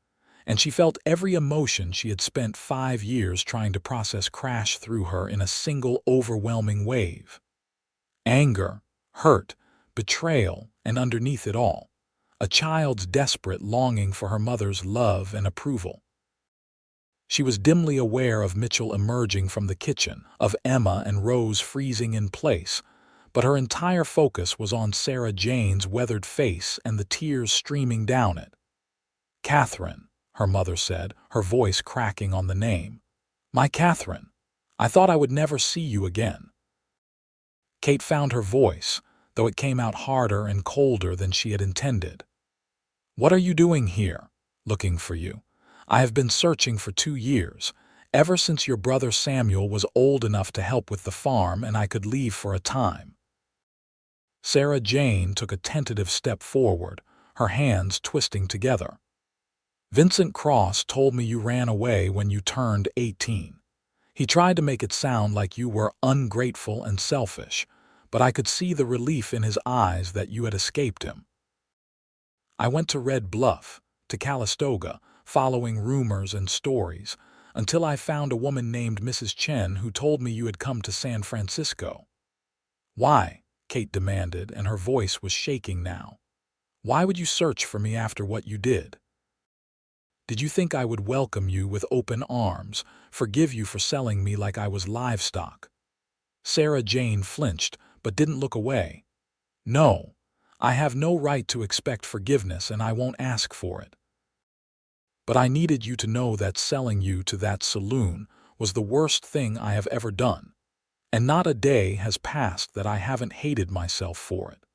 and she felt every emotion she had spent 5 years trying to process crash through her in a single overwhelming wave. Anger, hurt, betrayal, and underneath it all, a child's desperate longing for her mother's love and approval. She was dimly aware of Mitchell emerging from the kitchen, of Emma and Rose freezing in place, but her entire focus was on Sarah Jane's weathered face and the tears streaming down it. "Katherine," her mother said, her voice cracking on the name. "My Katherine, I thought I would never see you again." Kate found her voice, though it came out harder and colder than she had intended. "What are you doing here?" "Looking for you. I have been searching for 2 years, ever since your brother Samuel was old enough to help with the farm and I could leave for a time." Sarah Jane took a tentative step forward, her hands twisting together. "Vincent Cross told me you ran away when you turned 18. He tried to make it sound like you were ungrateful and selfish, but I could see the relief in his eyes that you had escaped him. I went to Red Bluff, to Calistoga, following rumors and stories, until I found a woman named Mrs. Chen who told me you had come to San Francisco." "Why?" Kate demanded, and her voice was shaking now. "Why would you search for me after what you did? Did you think I would welcome you with open arms, forgive you for selling me like I was livestock?" Sarah Jane flinched, but didn't look away. "No, I have no right to expect forgiveness and I won't ask for it. But I needed you to know that selling you to that saloon was the worst thing I have ever done, and not a day has passed that I haven't hated myself for it.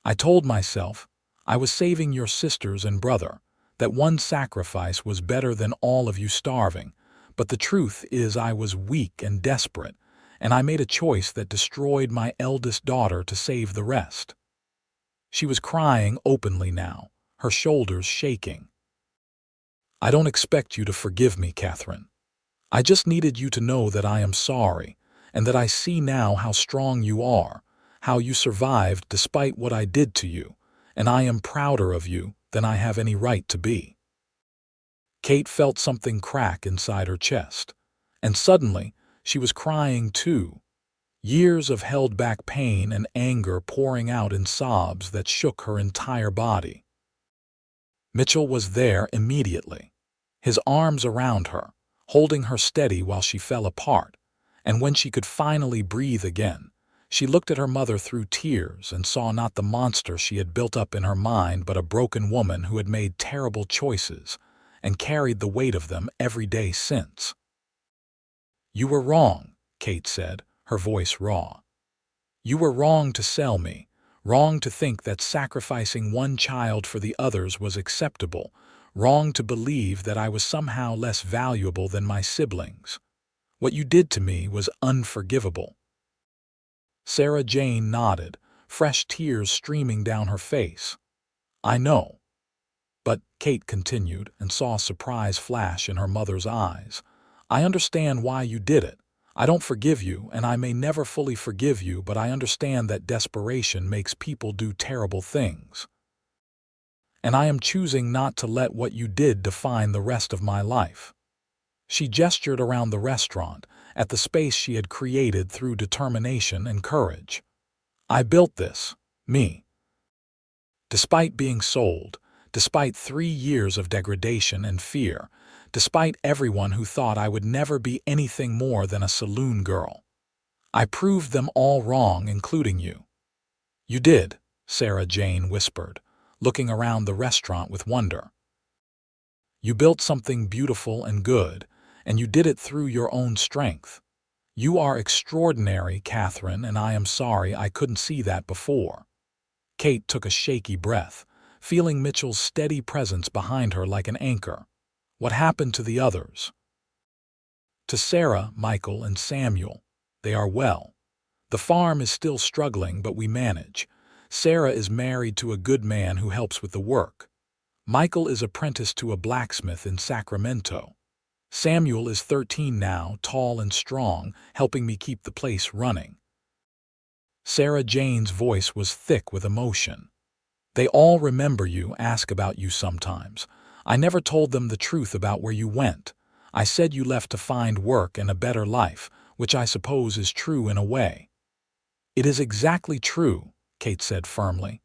I told myself I was saving your sisters and brother, that one sacrifice was better than all of you starving, but the truth is I was weak and desperate, and I made a choice that destroyed my eldest daughter to save the rest." She was crying openly now, her shoulders shaking. "I don't expect you to forgive me, Katherine. I just needed you to know that I am sorry, and that I see now how strong you are, how you survived despite what I did to you, and I am prouder of you than I have any right to be." Kate felt something crack inside her chest, and suddenly she was crying too, years of held-back pain and anger pouring out in sobs that shook her entire body. Mitchell was there immediately. his arms around her, holding her steady while she fell apart, and when she could finally breathe again, she looked at her mother through tears and saw not the monster she had built up in her mind but a broken woman who had made terrible choices and carried the weight of them every day since. "You were wrong," Kate said, her voice raw. "You were wrong to sell me, wrong to think that sacrificing one child for the others was acceptable, wrong to believe that I was somehow less valuable than my siblings. What you did to me was unforgivable." Sarah Jane nodded, fresh tears streaming down her face. "I know." "But," Kate continued, and saw surprise flash in her mother's eyes, "I understand why you did it. I don't forgive you, and I may never fully forgive you, but I understand that desperation makes people do terrible things. And I am choosing not to let what you did define the rest of my life." She gestured around the restaurant, at the space she had created through determination and courage. "I built this, me. Despite being sold, despite 3 years of degradation and fear, despite everyone who thought I would never be anything more than a saloon girl. I proved them all wrong, including you." "You did," Sarah Jane whispered, looking around the restaurant with wonder. "You built something beautiful and good, and you did it through your own strength. You are extraordinary, Katherine, and I am sorry I couldn't see that before." Kate took a shaky breath, feeling Mitchell's steady presence behind her like an anchor. "What happened to the others?" "To Sarah, Michael, and Samuel. They are well. The farm is still struggling, but we manage. Sarah is married to a good man who helps with the work. Michael is apprenticed to a blacksmith in Sacramento. Samuel is 13 now, tall and strong, helping me keep the place running." Sarah Jane's voice was thick with emotion. "They all remember you, ask about you sometimes. I never told them the truth about where you went. I said you left to find work and a better life, which I suppose is true in a way." "It is exactly true," Kate said firmly.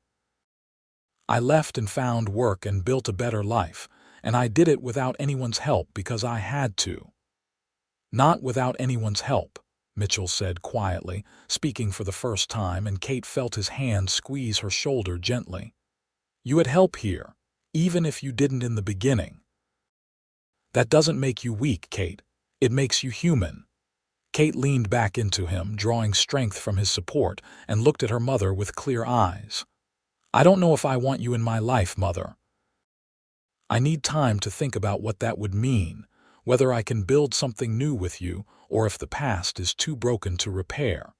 "I left and found work and built a better life, and I did it without anyone's help because I had to." "Not without anyone's help," Mitchell said quietly, speaking for the first time, and Kate felt his hand squeeze her shoulder gently. "You had help here, even if you didn't in the beginning. That doesn't make you weak, Kate. It makes you human." Kate leaned back into him, drawing strength from his support, and looked at her mother with clear eyes. "I don't know if I want you in my life, Mother. I need time to think about what that would mean, whether I can build something new with you or if the past is too broken to repair.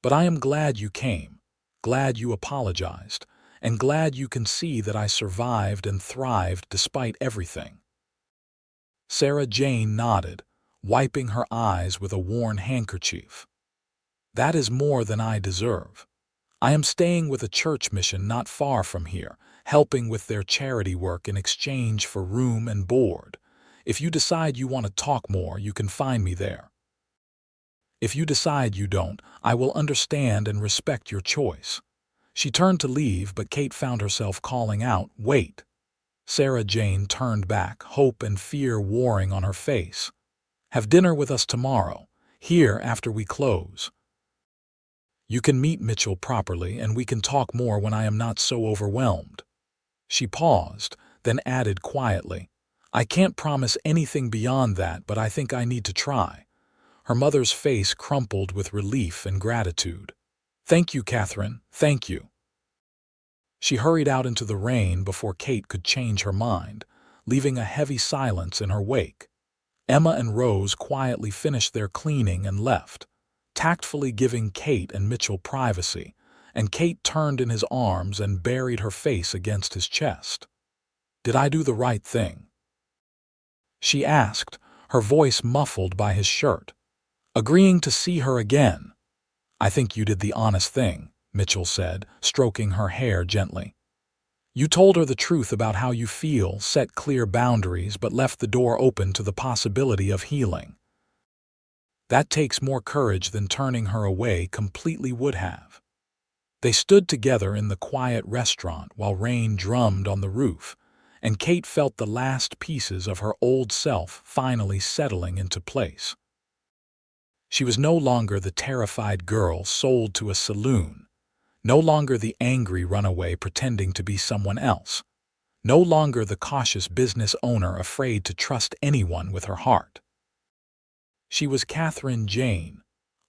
But I am glad you came, glad you apologized, and glad you can see that I survived and thrived despite everything." Sarah Jane nodded, wiping her eyes with a worn handkerchief. "That is more than I deserve. I am staying with a church mission not far from here, helping with their charity work in exchange for room and board. If you decide you want to talk more, you can find me there. If you decide you don't, I will understand and respect your choice." She turned to leave, but Kate found herself calling out, "Wait." Sarah Jane turned back, hope and fear warring on her face. "Have dinner with us tomorrow, here after we close. You can meet Mitchell properly, and we can talk more when I am not so overwhelmed." She paused, then added quietly, "I can't promise anything beyond that, but I think I need to try." Her mother's face crumpled with relief and gratitude. "Thank you, Katherine, thank you." She hurried out into the rain before Kate could change her mind, leaving a heavy silence in her wake. Emma and Rose quietly finished their cleaning and left, tactfully giving Kate and Mitchell privacy, and Kate turned in his arms and buried her face against his chest. "Did I do the right thing?" she asked, her voice muffled by his shirt. "Agreeing to see her again." "I think you did the honest thing," Mitchell said, stroking her hair gently. "You told her the truth about how you feel, set clear boundaries, but left the door open to the possibility of healing. That takes more courage than turning her away completely would have." They stood together in the quiet restaurant while rain drummed on the roof, and Kate felt the last pieces of her old self finally settling into place. She was no longer the terrified girl sold to a saloon, no longer the angry runaway pretending to be someone else, no longer the cautious business owner afraid to trust anyone with her heart. She was Katherine Jane,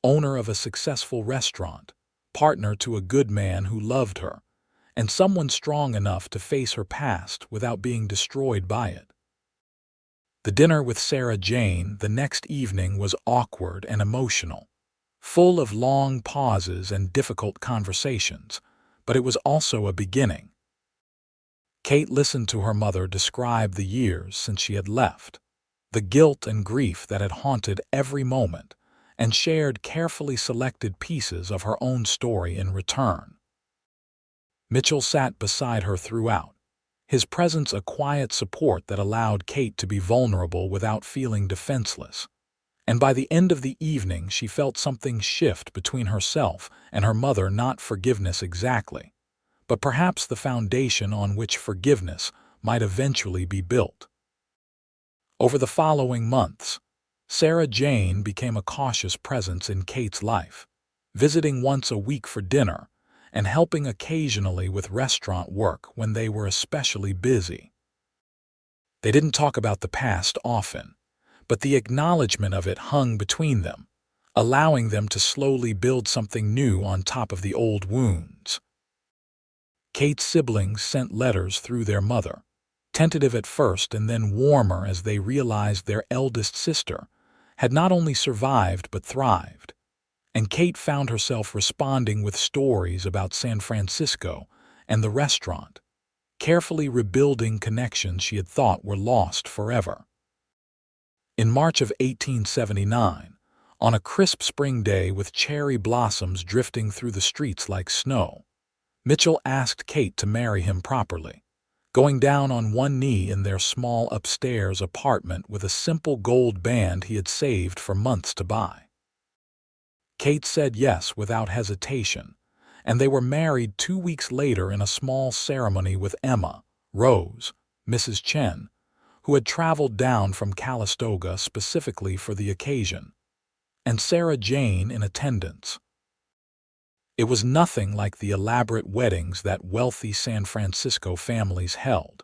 owner of a successful restaurant, partner to a good man who loved her, and someone strong enough to face her past without being destroyed by it. The dinner with Sarah Jane the next evening was awkward and emotional, full of long pauses and difficult conversations, but it was also a beginning. Kate listened to her mother describe the years since she had left, the guilt and grief that had haunted every moment, and shared carefully selected pieces of her own story in return. Mitchell sat beside her throughout, his presence a quiet support that allowed Kate to be vulnerable without feeling defenseless. And by the end of the evening she felt something shift between herself and her mother, not forgiveness exactly, but perhaps the foundation on which forgiveness might eventually be built. Over the following months, Sarah Jane became a cautious presence in Kate's life, visiting once a week for dinner and helping occasionally with restaurant work when they were especially busy. They didn't talk about the past often, but the acknowledgement of it hung between them, allowing them to slowly build something new on top of the old wounds. Kate's siblings sent letters through their mother, tentative at first and then warmer as they realized their eldest sister had not only survived but thrived. And Kate found herself responding with stories about San Francisco and the restaurant, carefully rebuilding connections she had thought were lost forever. In March of 1879, on a crisp spring day with cherry blossoms drifting through the streets like snow, Mitchell asked Kate to marry him properly, going down on one knee in their small upstairs apartment with a simple gold band he had saved for months to buy. Kate said yes without hesitation, and they were married 2 weeks later in a small ceremony with Emma, Rose, Mrs. Chen, who had traveled down from Calistoga specifically for the occasion, and Sarah Jane in attendance. It was nothing like the elaborate weddings that wealthy San Francisco families held,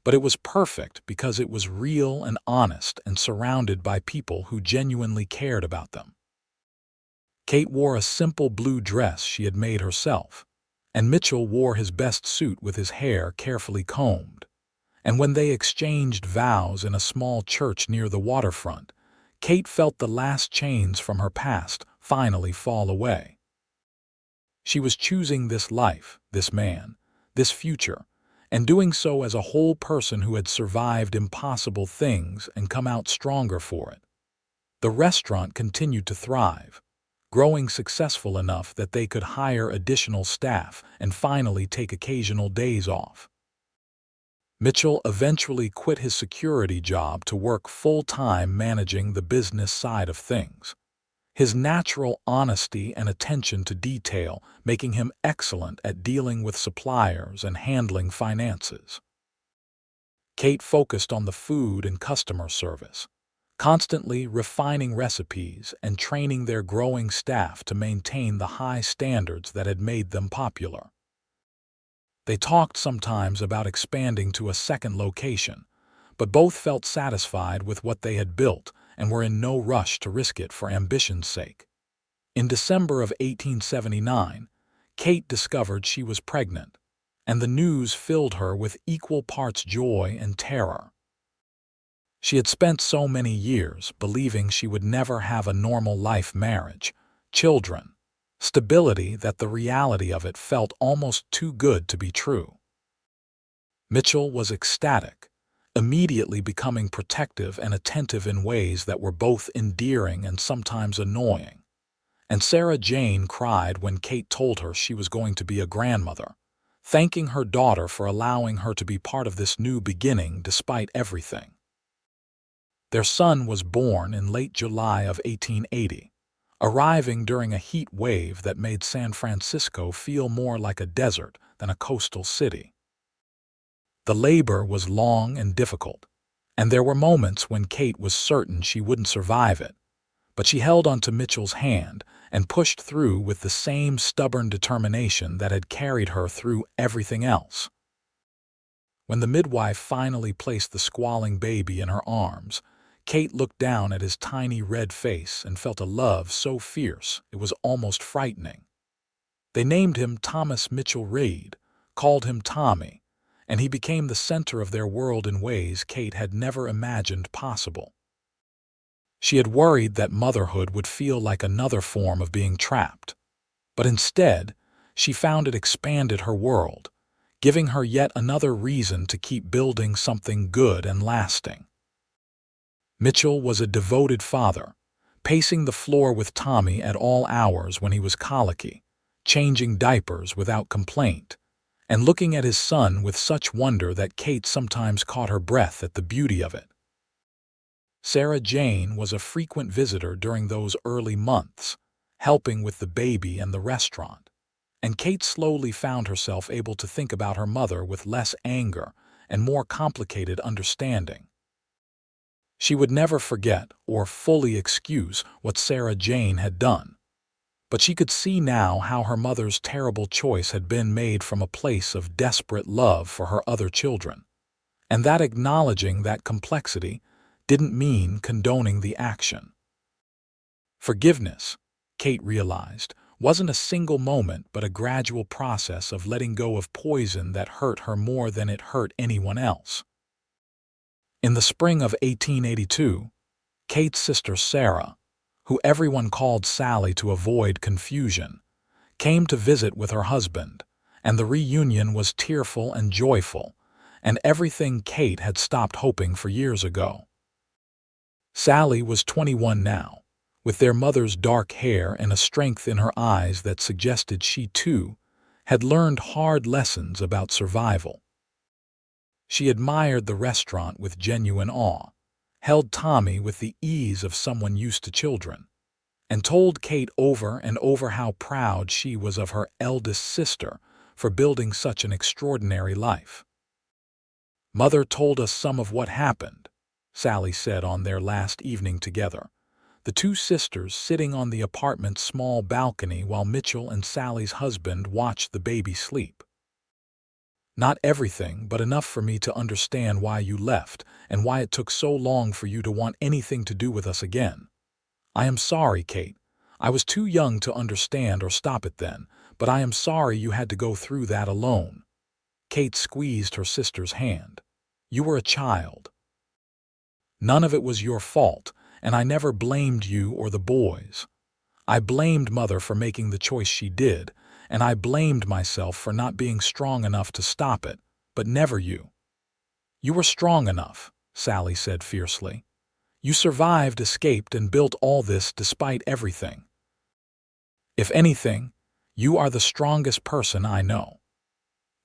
but it was perfect because it was real and honest and surrounded by people who genuinely cared about them. Kate wore a simple blue dress she had made herself, and Mitchell wore his best suit with his hair carefully combed. And when they exchanged vows in a small church near the waterfront, Kate felt the last chains from her past finally fall away. She was choosing this life, this man, this future, and doing so as a whole person who had survived impossible things and come out stronger for it. The restaurant continued to thrive, growing successful enough that they could hire additional staff and finally take occasional days off. Mitchell eventually quit his security job to work full-time managing the business side of things, his natural honesty and attention to detail making him excellent at dealing with suppliers and handling finances. Kate focused on the food and customer service, constantly refining recipes and training their growing staff to maintain the high standards that had made them popular. They talked sometimes about expanding to a second location, but both felt satisfied with what they had built and were in no rush to risk it for ambition's sake. In December of 1879, Kate discovered she was pregnant, and the news filled her with equal parts joy and terror. She had spent so many years believing she would never have a normal life, marriage, children, stability, that the reality of it felt almost too good to be true. Mitchell was ecstatic, immediately becoming protective and attentive in ways that were both endearing and sometimes annoying. And Sarah Jane cried when Kate told her she was going to be a grandmother, thanking her daughter for allowing her to be part of this new beginning despite everything. Their son was born in late July of 1880, arriving during a heat wave that made San Francisco feel more like a desert than a coastal city. The labor was long and difficult, and there were moments when Kate was certain she wouldn't survive it, but she held onto Mitchell's hand and pushed through with the same stubborn determination that had carried her through everything else. When the midwife finally placed the squalling baby in her arms, Kate looked down at his tiny red face and felt a love so fierce it was almost frightening. They named him Thomas Mitchell Reed, called him Tommy, and he became the center of their world in ways Kate had never imagined possible. She had worried that motherhood would feel like another form of being trapped, but instead, she found it expanded her world, giving her yet another reason to keep building something good and lasting. Mitchell was a devoted father, pacing the floor with Tommy at all hours when he was colicky, changing diapers without complaint, and looking at his son with such wonder that Kate sometimes caught her breath at the beauty of it. Sarah Jane was a frequent visitor during those early months, helping with the baby and the restaurant, and Kate slowly found herself able to think about her mother with less anger and more complicated understanding. She would never forget or fully excuse what Sarah Jane had done, but she could see now how her mother's terrible choice had been made from a place of desperate love for her other children, and that acknowledging that complexity didn't mean condoning the action. Forgiveness, Kate realized, wasn't a single moment but a gradual process of letting go of poison that hurt her more than it hurt anyone else. In the spring of 1882, Kate's sister Sarah, who everyone called Sally to avoid confusion, came to visit with her husband, and the reunion was tearful and joyful, and everything Kate had stopped hoping for years ago. Sally was 21 now, with their mother's dark hair and a strength in her eyes that suggested she, too, had learned hard lessons about survival. She admired the restaurant with genuine awe, held Tommy with the ease of someone used to children, and told Kate over and over how proud she was of her eldest sister for building such an extraordinary life. "Mother told us some of what happened," Sally said on their last evening together, the two sisters sitting on the apartment's small balcony while Mitchell and Sally's husband watched the baby sleep. "Not everything, but enough for me to understand why you left and why it took so long for you to want anything to do with us again. I am sorry, Kate. I was too young to understand or stop it then, but I am sorry you had to go through that alone." Kate squeezed her sister's hand. "You were a child. None of it was your fault, and I never blamed you or the boys. I blamed Mother for making the choice she did, and I blamed myself for not being strong enough to stop it, but never you." "You were strong enough," Sally said fiercely. "You survived, escaped, and built all this despite everything. If anything, you are the strongest person I know."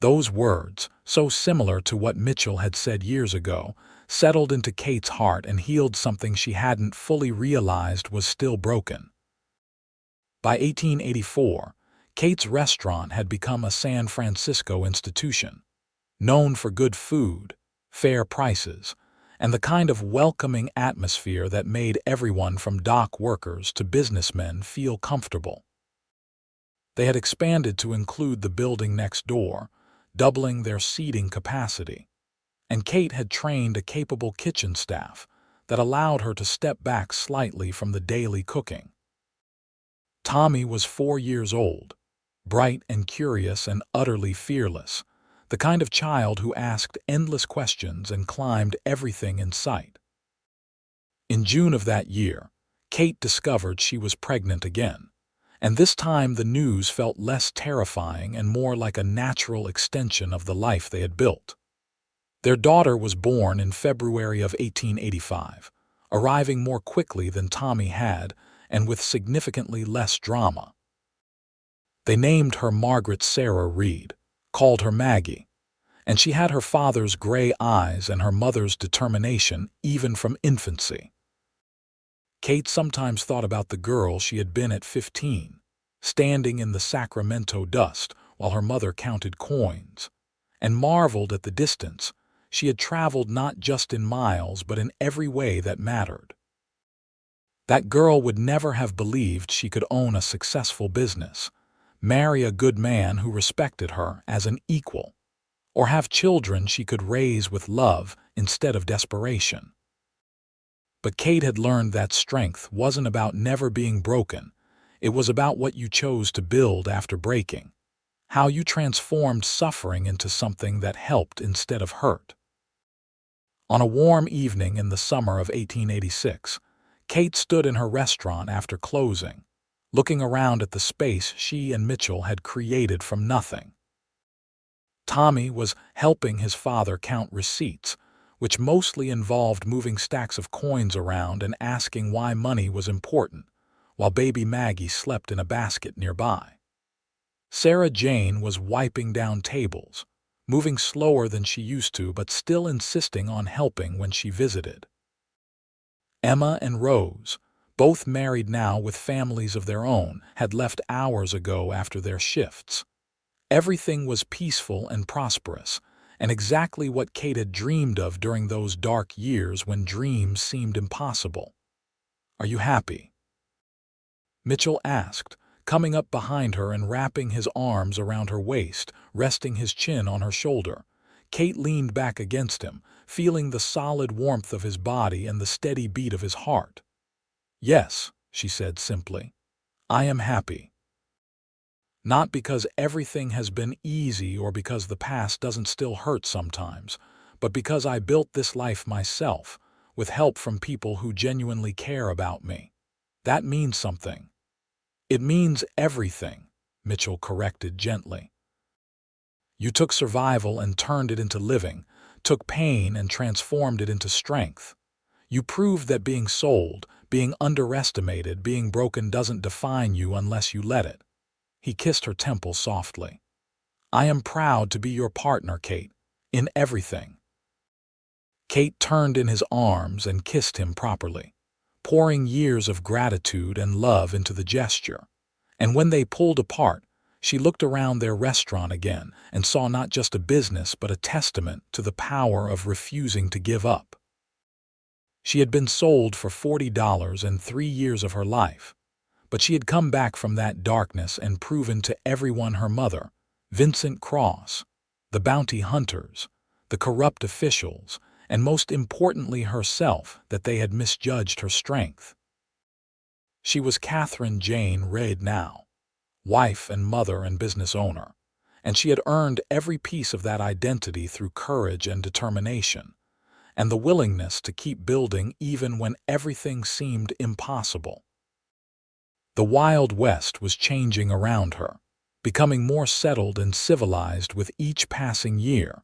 Those words, so similar to what Mitchell had said years ago, settled into Kate's heart and healed something she hadn't fully realized was still broken. By 1884, Kate's restaurant had become a San Francisco institution, known for good food, fair prices, and the kind of welcoming atmosphere that made everyone from dock workers to businessmen feel comfortable. They had expanded to include the building next door, doubling their seating capacity, and Kate had trained a capable kitchen staff that allowed her to step back slightly from the daily cooking. Tommy was 4 years old, bright and curious and utterly fearless, the kind of child who asked endless questions and climbed everything in sight. In June of that year, Kate discovered she was pregnant again, and this time the news felt less terrifying and more like a natural extension of the life they had built. Their daughter was born in February of 1885, arriving more quickly than Tommy had and with significantly less drama. They named her Margaret Sarah Reed, called her Maggie, and she had her father's gray eyes and her mother's determination even from infancy. Kate sometimes thought about the girl she had been at 15, standing in the Sacramento dust while her mother counted coins, and marveled at the distance. She had traveled not just in miles, but in every way that mattered. That girl would never have believed she could own a successful business, marry a good man who respected her as an equal, or have children she could raise with love instead of desperation. But Kate had learned that strength wasn't about never being broken. It was about what you chose to build after breaking, how you transformed suffering into something that helped instead of hurt. On a warm evening in the summer of 1886, Kate stood in her restaurant after closing, looking around at the space she and Mitchell had created from nothing. Tommy was helping his father count receipts, which mostly involved moving stacks of coins around and asking why money was important, while baby Maggie slept in a basket nearby. Sarah Jane was wiping down tables, moving slower than she used to but still insisting on helping when she visited. Emma and Rose, both married now with families of their own, had left hours ago after their shifts. Everything was peaceful and prosperous, and exactly what Kate had dreamed of during those dark years when dreams seemed impossible. "Are you happy?" Mitchell asked, coming up behind her and wrapping his arms around her waist, resting his chin on her shoulder. Kate leaned back against him, feeling the solid warmth of his body and the steady beat of his heart. "Yes," she said simply, "I am happy. Not because everything has been easy or because the past doesn't still hurt sometimes, but because I built this life myself, with help from people who genuinely care about me. That means something." "It means everything," Mitchell corrected gently. "You took survival and turned it into living, took pain and transformed it into strength. You proved that being sold, being underestimated, being broken doesn't define you unless you let it." He kissed her temple softly. "I am proud to be your partner, Kate, in everything." Kate turned in his arms and kissed him properly, pouring years of gratitude and love into the gesture. And when they pulled apart, she looked around their restaurant again and saw not just a business but a testament to the power of refusing to give up. She had been sold for $40 in 3 years of her life, but she had come back from that darkness and proven to everyone her mother, Vincent Cross, the bounty hunters, the corrupt officials, and most importantly herself, that they had misjudged her strength. She was Katherine Jane Reid now, wife and mother and business owner, and she had earned every piece of that identity through courage and determination, and the willingness to keep building even when everything seemed impossible. The Wild West was changing around her, becoming more settled and civilized with each passing year.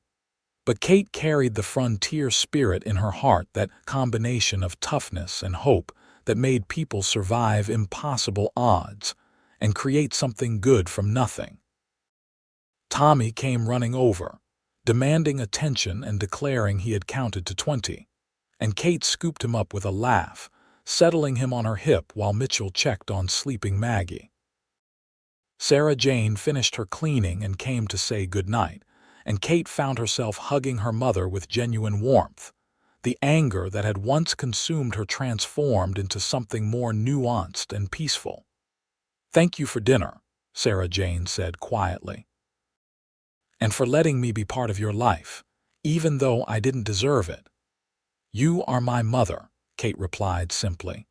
But Kate carried the frontier spirit in her heart, that combination of toughness and hope that made people survive impossible odds and create something good from nothing. Tommy came running over, demanding attention and declaring he had counted to 20, and Kate scooped him up with a laugh, settling him on her hip while Mitchell checked on sleeping Maggie. Sarah Jane finished her cleaning and came to say goodnight, and Kate found herself hugging her mother with genuine warmth. The anger that had once consumed her transformed into something more nuanced and peaceful. "Thank you for dinner," Sarah Jane said quietly, "and for letting me be part of your life, even though I didn't deserve it." "You are my mother," Kate replied simply.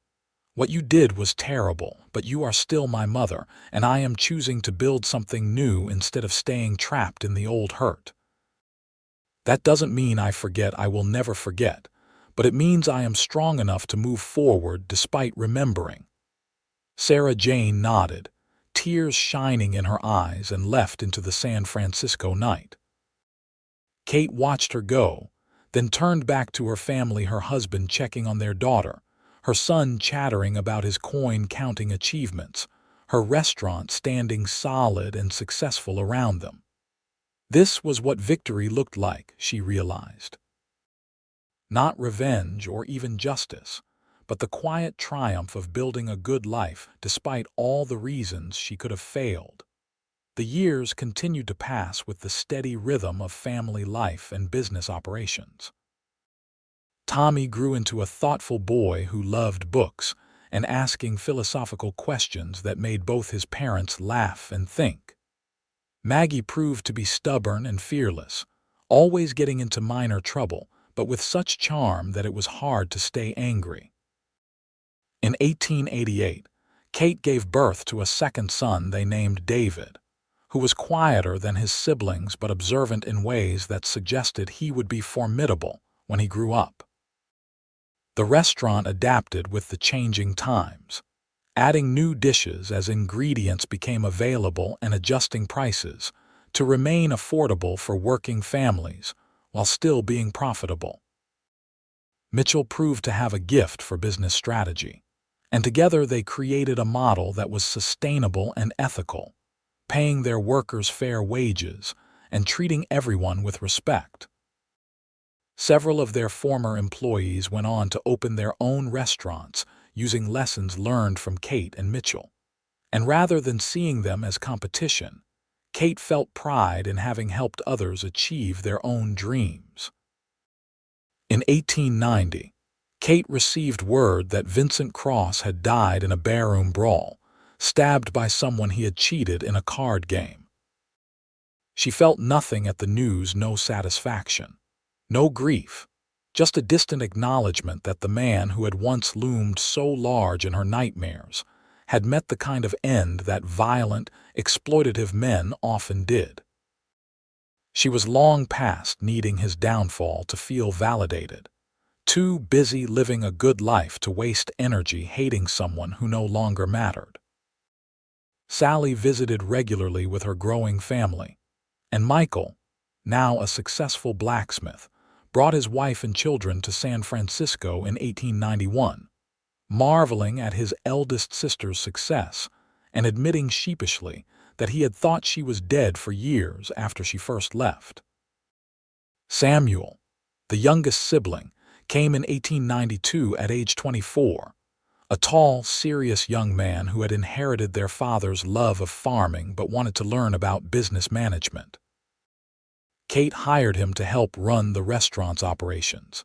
"What you did was terrible, but you are still my mother, and I am choosing to build something new instead of staying trapped in the old hurt. That doesn't mean I forget, I will never forget, but it means I am strong enough to move forward despite remembering." Sarah Jane nodded, tears shining in her eyes, and left into the San Francisco night. Kate watched her go, then turned back to her family, her husband checking on their daughter, her son chattering about his coin-counting achievements, her restaurant standing solid and successful around them. This was what victory looked like, she realized. Not revenge or even justice, but the quiet triumph of building a good life despite all the reasons she could have failed. The years continued to pass with the steady rhythm of family life and business operations. Tommy grew into a thoughtful boy who loved books and asking philosophical questions that made both his parents laugh and think. Maggie proved to be stubborn and fearless, always getting into minor trouble, but with such charm that it was hard to stay angry. In 1888, Kate gave birth to a second son they named David, who was quieter than his siblings but observant in ways that suggested he would be formidable when he grew up. The restaurant adapted with the changing times, adding new dishes as ingredients became available and adjusting prices to remain affordable for working families while still being profitable. Mitchell proved to have a gift for business strategy, and together they created a model that was sustainable and ethical, paying their workers fair wages and treating everyone with respect. Several of their former employees went on to open their own restaurants using lessons learned from Kate and Mitchell. And rather than seeing them as competition, Kate felt pride in having helped others achieve their own dreams. In 1890, Kate received word that Vincent Cross had died in a barroom brawl, stabbed by someone he had cheated in a card game. She felt nothing at the news, no satisfaction, no grief, just a distant acknowledgement that the man who had once loomed so large in her nightmares had met the kind of end that violent, exploitative men often did. She was long past needing his downfall to feel validated, too busy living a good life to waste energy hating someone who no longer mattered. Sally visited regularly with her growing family, and Michael, now a successful blacksmith, brought his wife and children to San Francisco in 1891, marveling at his eldest sister's success and admitting sheepishly that he had thought she was dead for years after she first left. Samuel, the youngest sibling, came in 1892 at age 24, a tall, serious young man who had inherited their father's love of farming but wanted to learn about business management. Kate hired him to help run the restaurant's operations,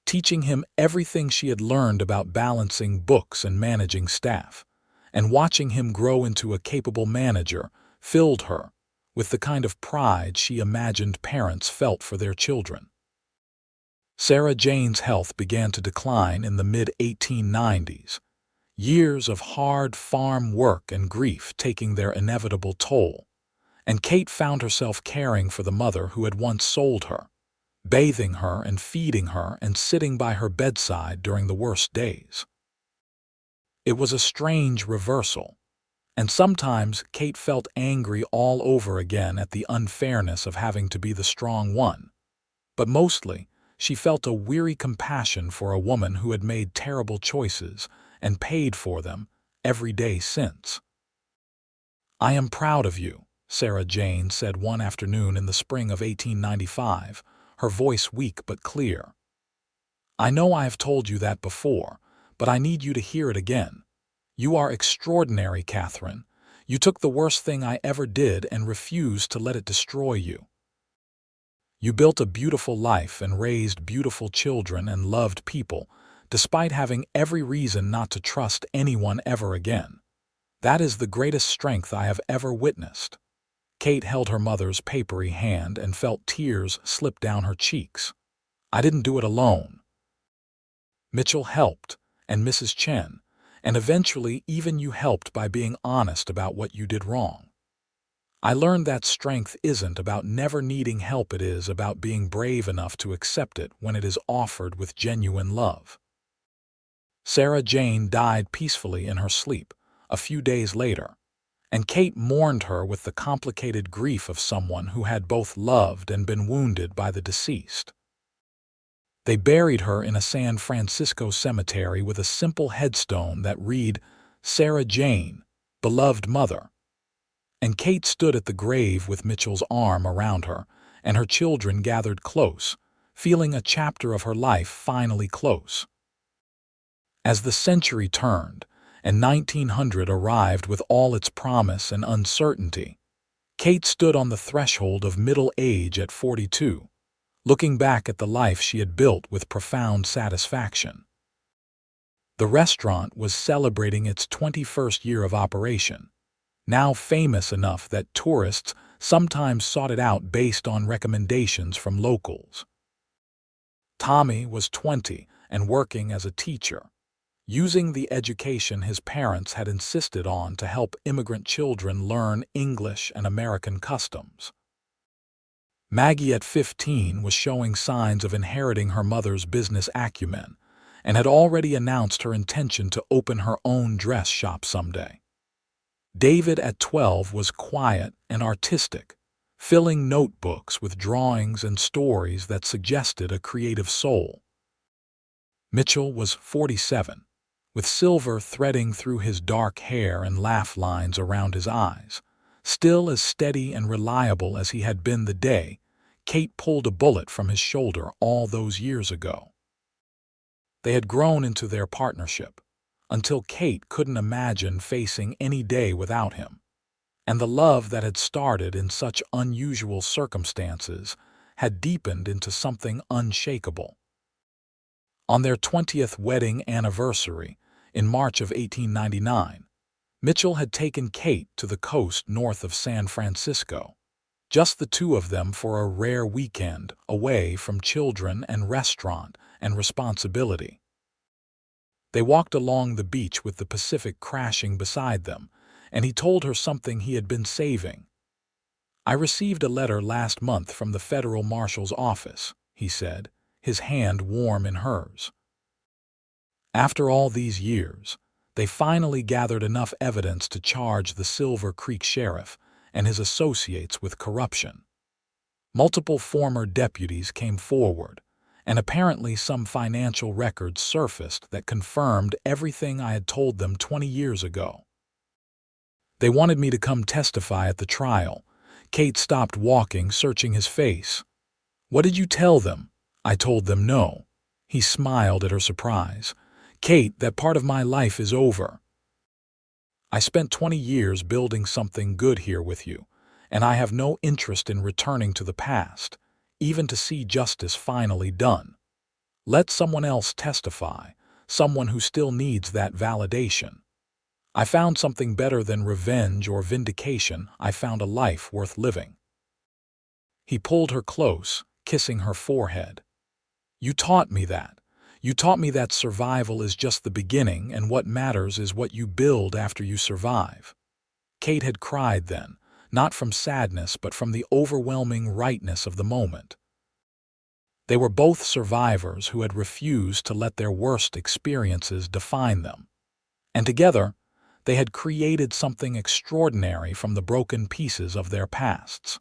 teaching him everything she had learned about balancing books and managing staff, and watching him grow into a capable manager filled her with the kind of pride she imagined parents felt for their children. Sarah Jane's health began to decline in the mid-1890s, years of hard farm work and grief taking their inevitable toll, and Kate found herself caring for the mother who had once sold her, bathing her and feeding her and sitting by her bedside during the worst days. It was a strange reversal, and sometimes Kate felt angry all over again at the unfairness of having to be the strong one, but mostly she felt a weary compassion for a woman who had made terrible choices and paid for them every day since. "I am proud of you," Sarah Jane said one afternoon in the spring of 1895, her voice weak but clear. "I know I have told you that before, but I need you to hear it again. You are extraordinary, Katherine. You took the worst thing I ever did and refused to let it destroy you. You built a beautiful life and raised beautiful children and loved people, despite having every reason not to trust anyone ever again. That is the greatest strength I have ever witnessed." Kate held her mother's papery hand and felt tears slip down her cheeks. "I didn't do it alone. Mitchell helped, and Mrs. Chen, and eventually even you helped by being honest about what you did wrong. I learned that strength isn't about never needing help, it is about being brave enough to accept it when it is offered with genuine love." Sarah Jane died peacefully in her sleep a few days later, and Kate mourned her with the complicated grief of someone who had both loved and been wounded by the deceased. They buried her in a San Francisco cemetery with a simple headstone that read, "Sarah Jane, beloved mother." And Kate stood at the grave with Mitchell's arm around her, and her children gathered close, feeling a chapter of her life finally close. As the century turned, and 1900 arrived with all its promise and uncertainty, Kate stood on the threshold of middle age at 42, looking back at the life she had built with profound satisfaction. The restaurant was celebrating its 21st year of operation, now famous enough that tourists sometimes sought it out based on recommendations from locals. Tommy was 20 and working as a teacher, using the education his parents had insisted on to help immigrant children learn English and American customs. Maggie at 15 was showing signs of inheriting her mother's business acumen and had already announced her intention to open her own dress shop someday. David at 12 was quiet and artistic, filling notebooks with drawings and stories that suggested a creative soul. Mitchell was 47, with silver threading through his dark hair and laugh lines around his eyes, still as steady and reliable as he had been the day Kate pulled a bullet from his shoulder all those years ago. They had grown into their partnership, until Kate couldn't imagine facing any day without him, and the love that had started in such unusual circumstances had deepened into something unshakable. On their 20th wedding anniversary, in March of 1899, Mitchell had taken Kate to the coast north of San Francisco, just the two of them for a rare weekend away from children and restaurant and responsibility. They walked along the beach with the Pacific crashing beside them, and he told her something he had been saving. "I received a letter last month from the federal marshal's office," he said, his hand warm in hers. After all these years, they finally gathered enough evidence to charge the Silver Creek sheriff and his associates with corruption. Multiple former deputies came forward, and apparently some financial records surfaced that confirmed everything I had told them 20 years ago. They wanted me to come testify at the trial. Kate stopped walking, searching his face. "What did you tell them?" "I told them no." He smiled at her surprise. "Kate, that part of my life is over. I spent 20 years building something good here with you, and I have no interest in returning to the past, even to see justice finally done. Let someone else testify, someone who still needs that validation. I found something better than revenge or vindication. I found a life worth living." He pulled her close, kissing her forehead. "You taught me that. You taught me that survival is just the beginning and what matters is what you build after you survive." Kate had cried then, not from sadness but from the overwhelming rightness of the moment. They were both survivors who had refused to let their worst experiences define them. And together, they had created something extraordinary from the broken pieces of their pasts.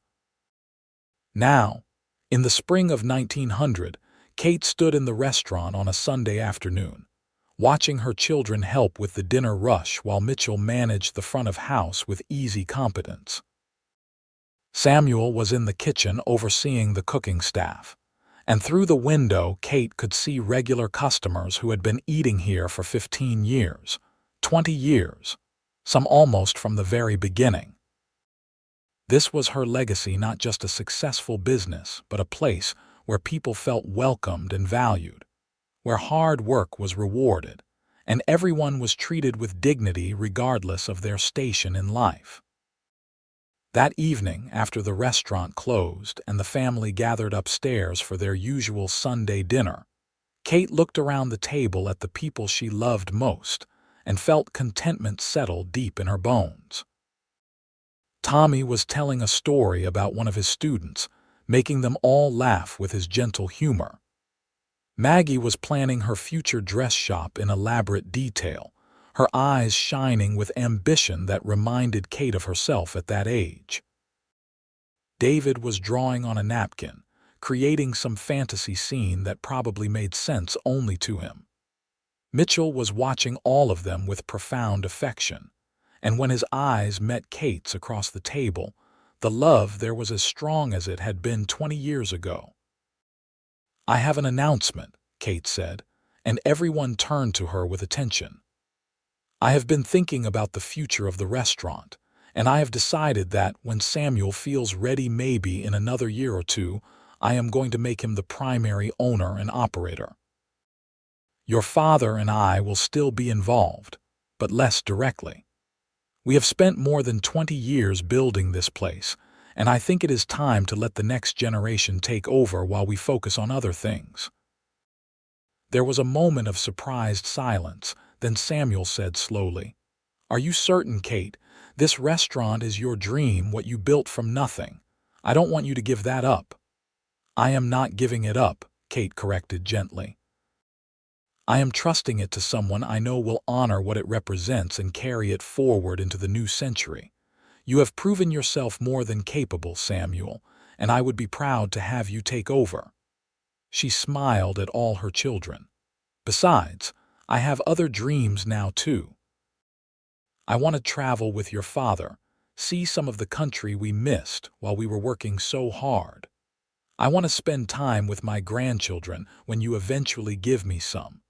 Now, in the spring of 1900, Kate stood in the restaurant on a Sunday afternoon, watching her children help with the dinner rush while Mitchell managed the front of house with easy competence. Samuel was in the kitchen overseeing the cooking staff, and through the window Kate could see regular customers who had been eating here for 15 years, 20 years, some almost from the very beginning. This was her legacy, not just a successful business, but a place where people felt welcomed and valued, where hard work was rewarded, and everyone was treated with dignity regardless of their station in life. That evening, after the restaurant closed and the family gathered upstairs for their usual Sunday dinner, Kate looked around the table at the people she loved most and felt contentment settle deep in her bones. Tommy was telling a story about one of his students, making them all laugh with his gentle humor. Maggie was planning her future dress shop in elaborate detail, her eyes shining with ambition that reminded Kate of herself at that age. David was drawing on a napkin, creating some fantasy scene that probably made sense only to him. Mitchell was watching all of them with profound affection, and when his eyes met Kate's across the table, the love there was as strong as it had been 20 years ago. "I have an announcement," Kate said, and everyone turned to her with attention. "I have been thinking about the future of the restaurant, and I have decided that when Samuel feels ready, maybe in another year or two, I am going to make him the primary owner and operator. Your father and I will still be involved, but less directly. We have spent more than 20 years building this place, and I think it is time to let the next generation take over while we focus on other things." There was a moment of surprised silence, then Samuel said slowly, "Are you certain, Kate? This restaurant is your dream, what you built from nothing. I don't want you to give that up." "I am not giving it up," Kate corrected gently. "I am trusting it to someone I know will honor what it represents and carry it forward into the new century. You have proven yourself more than capable, Samuel, and I would be proud to have you take over." She smiled at all her children. "Besides, I have other dreams now too. I want to travel with your father, see some of the country we missed while we were working so hard. I want to spend time with my grandchildren when you eventually give me some.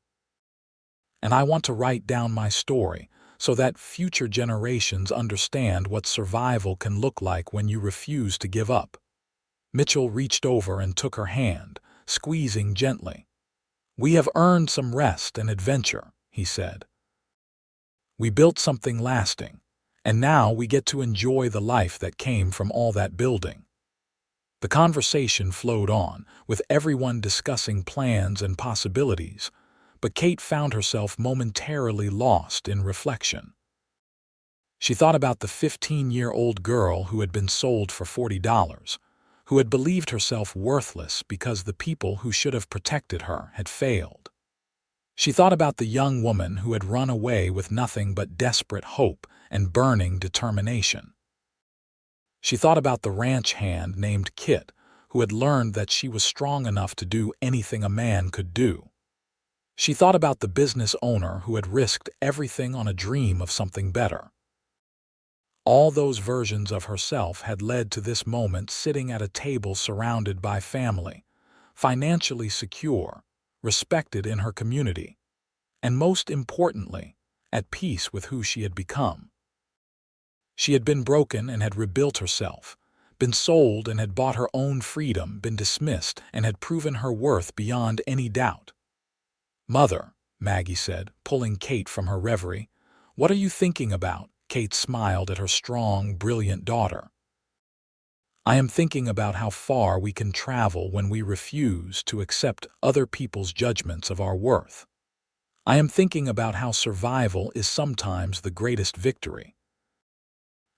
And I want to write down my story so that future generations understand what survival can look like when you refuse to give up." Mitchell reached over and took her hand, squeezing gently. "We have earned some rest and adventure," he said. "We built something lasting, and now we get to enjoy the life that came from all that building." The conversation flowed on, with everyone discussing plans and possibilities, but Kate found herself momentarily lost in reflection. She thought about the 15-year-old girl who had been sold for $40, who had believed herself worthless because the people who should have protected her had failed. She thought about the young woman who had run away with nothing but desperate hope and burning determination. She thought about the ranch hand named Kit, who had learned that she was strong enough to do anything a man could do. She thought about the business owner who had risked everything on a dream of something better. All those versions of herself had led to this moment, sitting at a table surrounded by family, financially secure, respected in her community, and most importantly, at peace with who she had become. She had been broken and had rebuilt herself, been sold and had bought her own freedom, been dismissed and had proven her worth beyond any doubt. "Mother," Maggie said, pulling Kate from her reverie, "what are you thinking about?" Kate smiled at her strong, brilliant daughter. "I am thinking about how far we can travel when we refuse to accept other people's judgments of our worth. I am thinking about how survival is sometimes the greatest victory.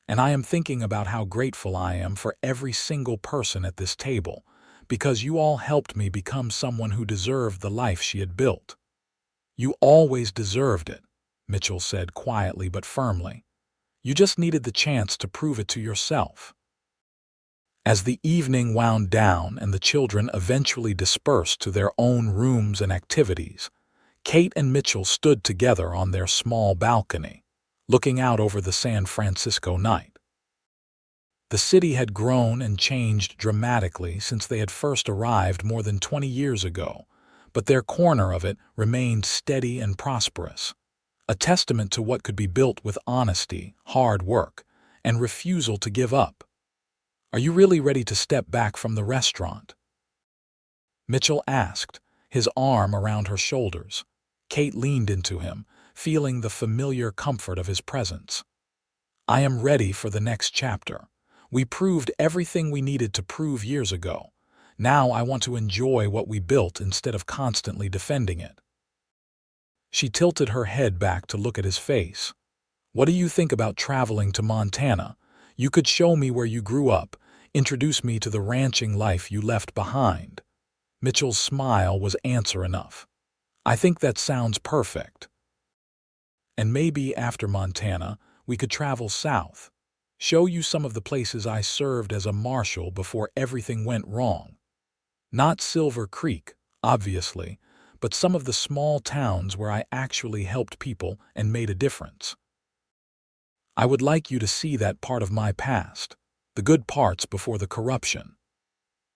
And I am thinking about how grateful I am for every single person at this table, because you all helped me become someone who deserved the life she had built." "You always deserved it," Mitchell said quietly but firmly. "You just needed the chance to prove it to yourself." As the evening wound down and the children eventually dispersed to their own rooms and activities, Kate and Mitchell stood together on their small balcony, looking out over the San Francisco night. The city had grown and changed dramatically since they had first arrived more than 20 years ago, but their corner of it remained steady and prosperous, a testament to what could be built with honesty, hard work, and refusal to give up. "Are you really ready to step back from the restaurant?" Mitchell asked, his arm around her shoulders. Kate leaned into him, feeling the familiar comfort of his presence. "I am ready for the next chapter. We proved everything we needed to prove years ago. Now I want to enjoy what we built instead of constantly defending it." She tilted her head back to look at his face. "What do you think about traveling to Montana? You could show me where you grew up, introduce me to the ranching life you left behind." Mitchell's smile was answer enough. "I think that sounds perfect. And maybe after Montana, we could travel south. Show you some of the places I served as a marshal before everything went wrong. Not Silver Creek, obviously, but some of the small towns where I actually helped people and made a difference. I would like you to see that part of my past, the good parts before the corruption."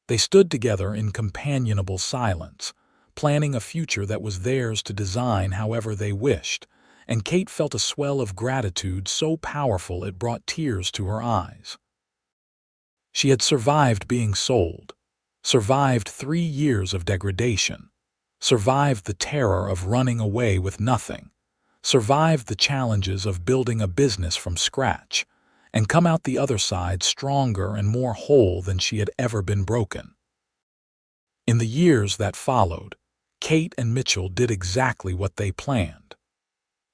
They stood together in companionable silence, planning a future that was theirs to design however they wished, and Kate felt a swell of gratitude so powerful it brought tears to her eyes. She had survived being sold, survived 3 years of degradation, survived the terror of running away with nothing, survived the challenges of building a business from scratch, and come out the other side stronger and more whole than she had ever been broken. In the years that followed, Kate and Mitchell did exactly what they planned.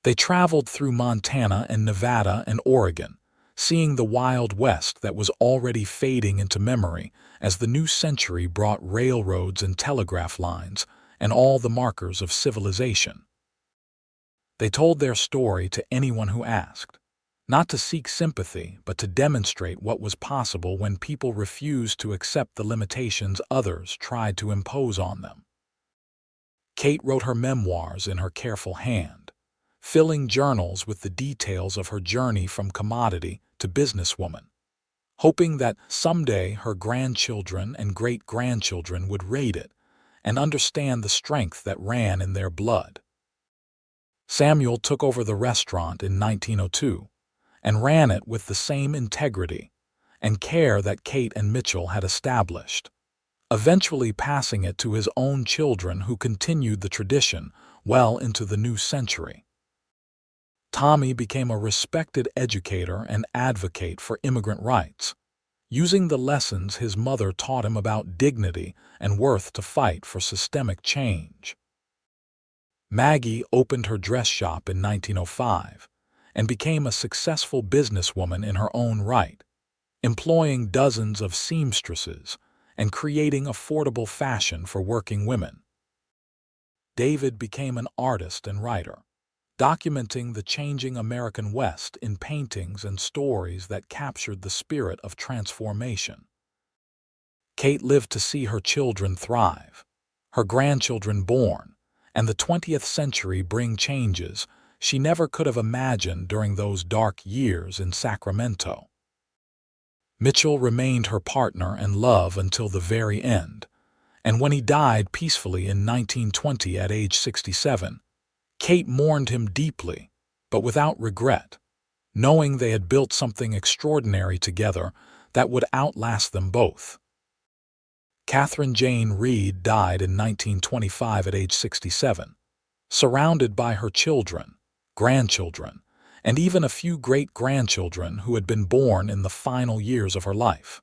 They traveled through Montana and Nevada and Oregon, seeing the Wild West that was already fading into memory as the new century brought railroads and telegraph lines and all the markers of civilization. They told their story to anyone who asked, not to seek sympathy, but to demonstrate what was possible when people refused to accept the limitations others tried to impose on them. Kate wrote her memoirs in her careful hand, filling journals with the details of her journey from commodity to businesswoman, hoping that someday her grandchildren and great-grandchildren would read it and understand the strength that ran in their blood. Samuel took over the restaurant in 1902 and ran it with the same integrity and care that Kate and Mitchell had established, eventually passing it to his own children who continued the tradition well into the new century. Tommy became a respected educator and advocate for immigrant rights, using the lessons his mother taught him about dignity and worth to fight for systemic change. Maggie opened her dress shop in 1905 and became a successful businesswoman in her own right, employing dozens of seamstresses and creating affordable fashion for working women. David became an artist and writer, documenting the changing American West in paintings and stories that captured the spirit of transformation. Kate lived to see her children thrive, her grandchildren born, and the 20th century bring changes she never could have imagined during those dark years in Sacramento. Mitchell remained her partner and love until the very end, and when he died peacefully in 1920 at age 67, Kate mourned him deeply, but without regret, knowing they had built something extraordinary together that would outlast them both. Katherine Jane Reed died in 1925 at age 67, surrounded by her children, grandchildren, and even a few great-grandchildren who had been born in the final years of her life.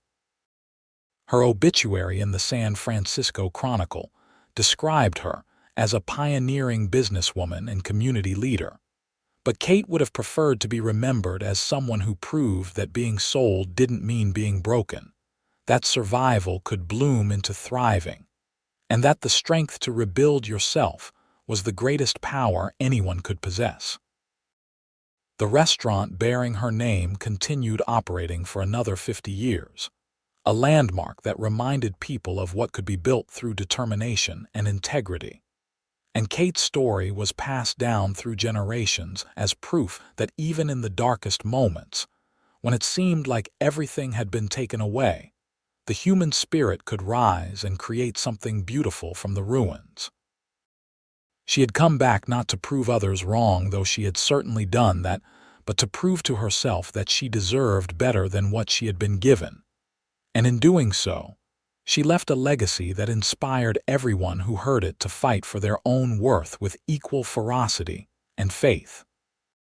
Her obituary in the San Francisco Chronicle described her as a pioneering businesswoman and community leader, but Kate would have preferred to be remembered as someone who proved that being sold didn't mean being broken, that survival could bloom into thriving, and that the strength to rebuild yourself was the greatest power anyone could possess. The restaurant bearing her name continued operating for another 50 years, a landmark that reminded people of what could be built through determination and integrity. And Kate's story was passed down through generations as proof that even in the darkest moments, when it seemed like everything had been taken away, the human spirit could rise and create something beautiful from the ruins. She had come back not to prove others wrong, though she had certainly done that, but to prove to herself that she deserved better than what she had been given. And in doing so, she left a legacy that inspired everyone who heard it to fight for their own worth with equal ferocity and faith.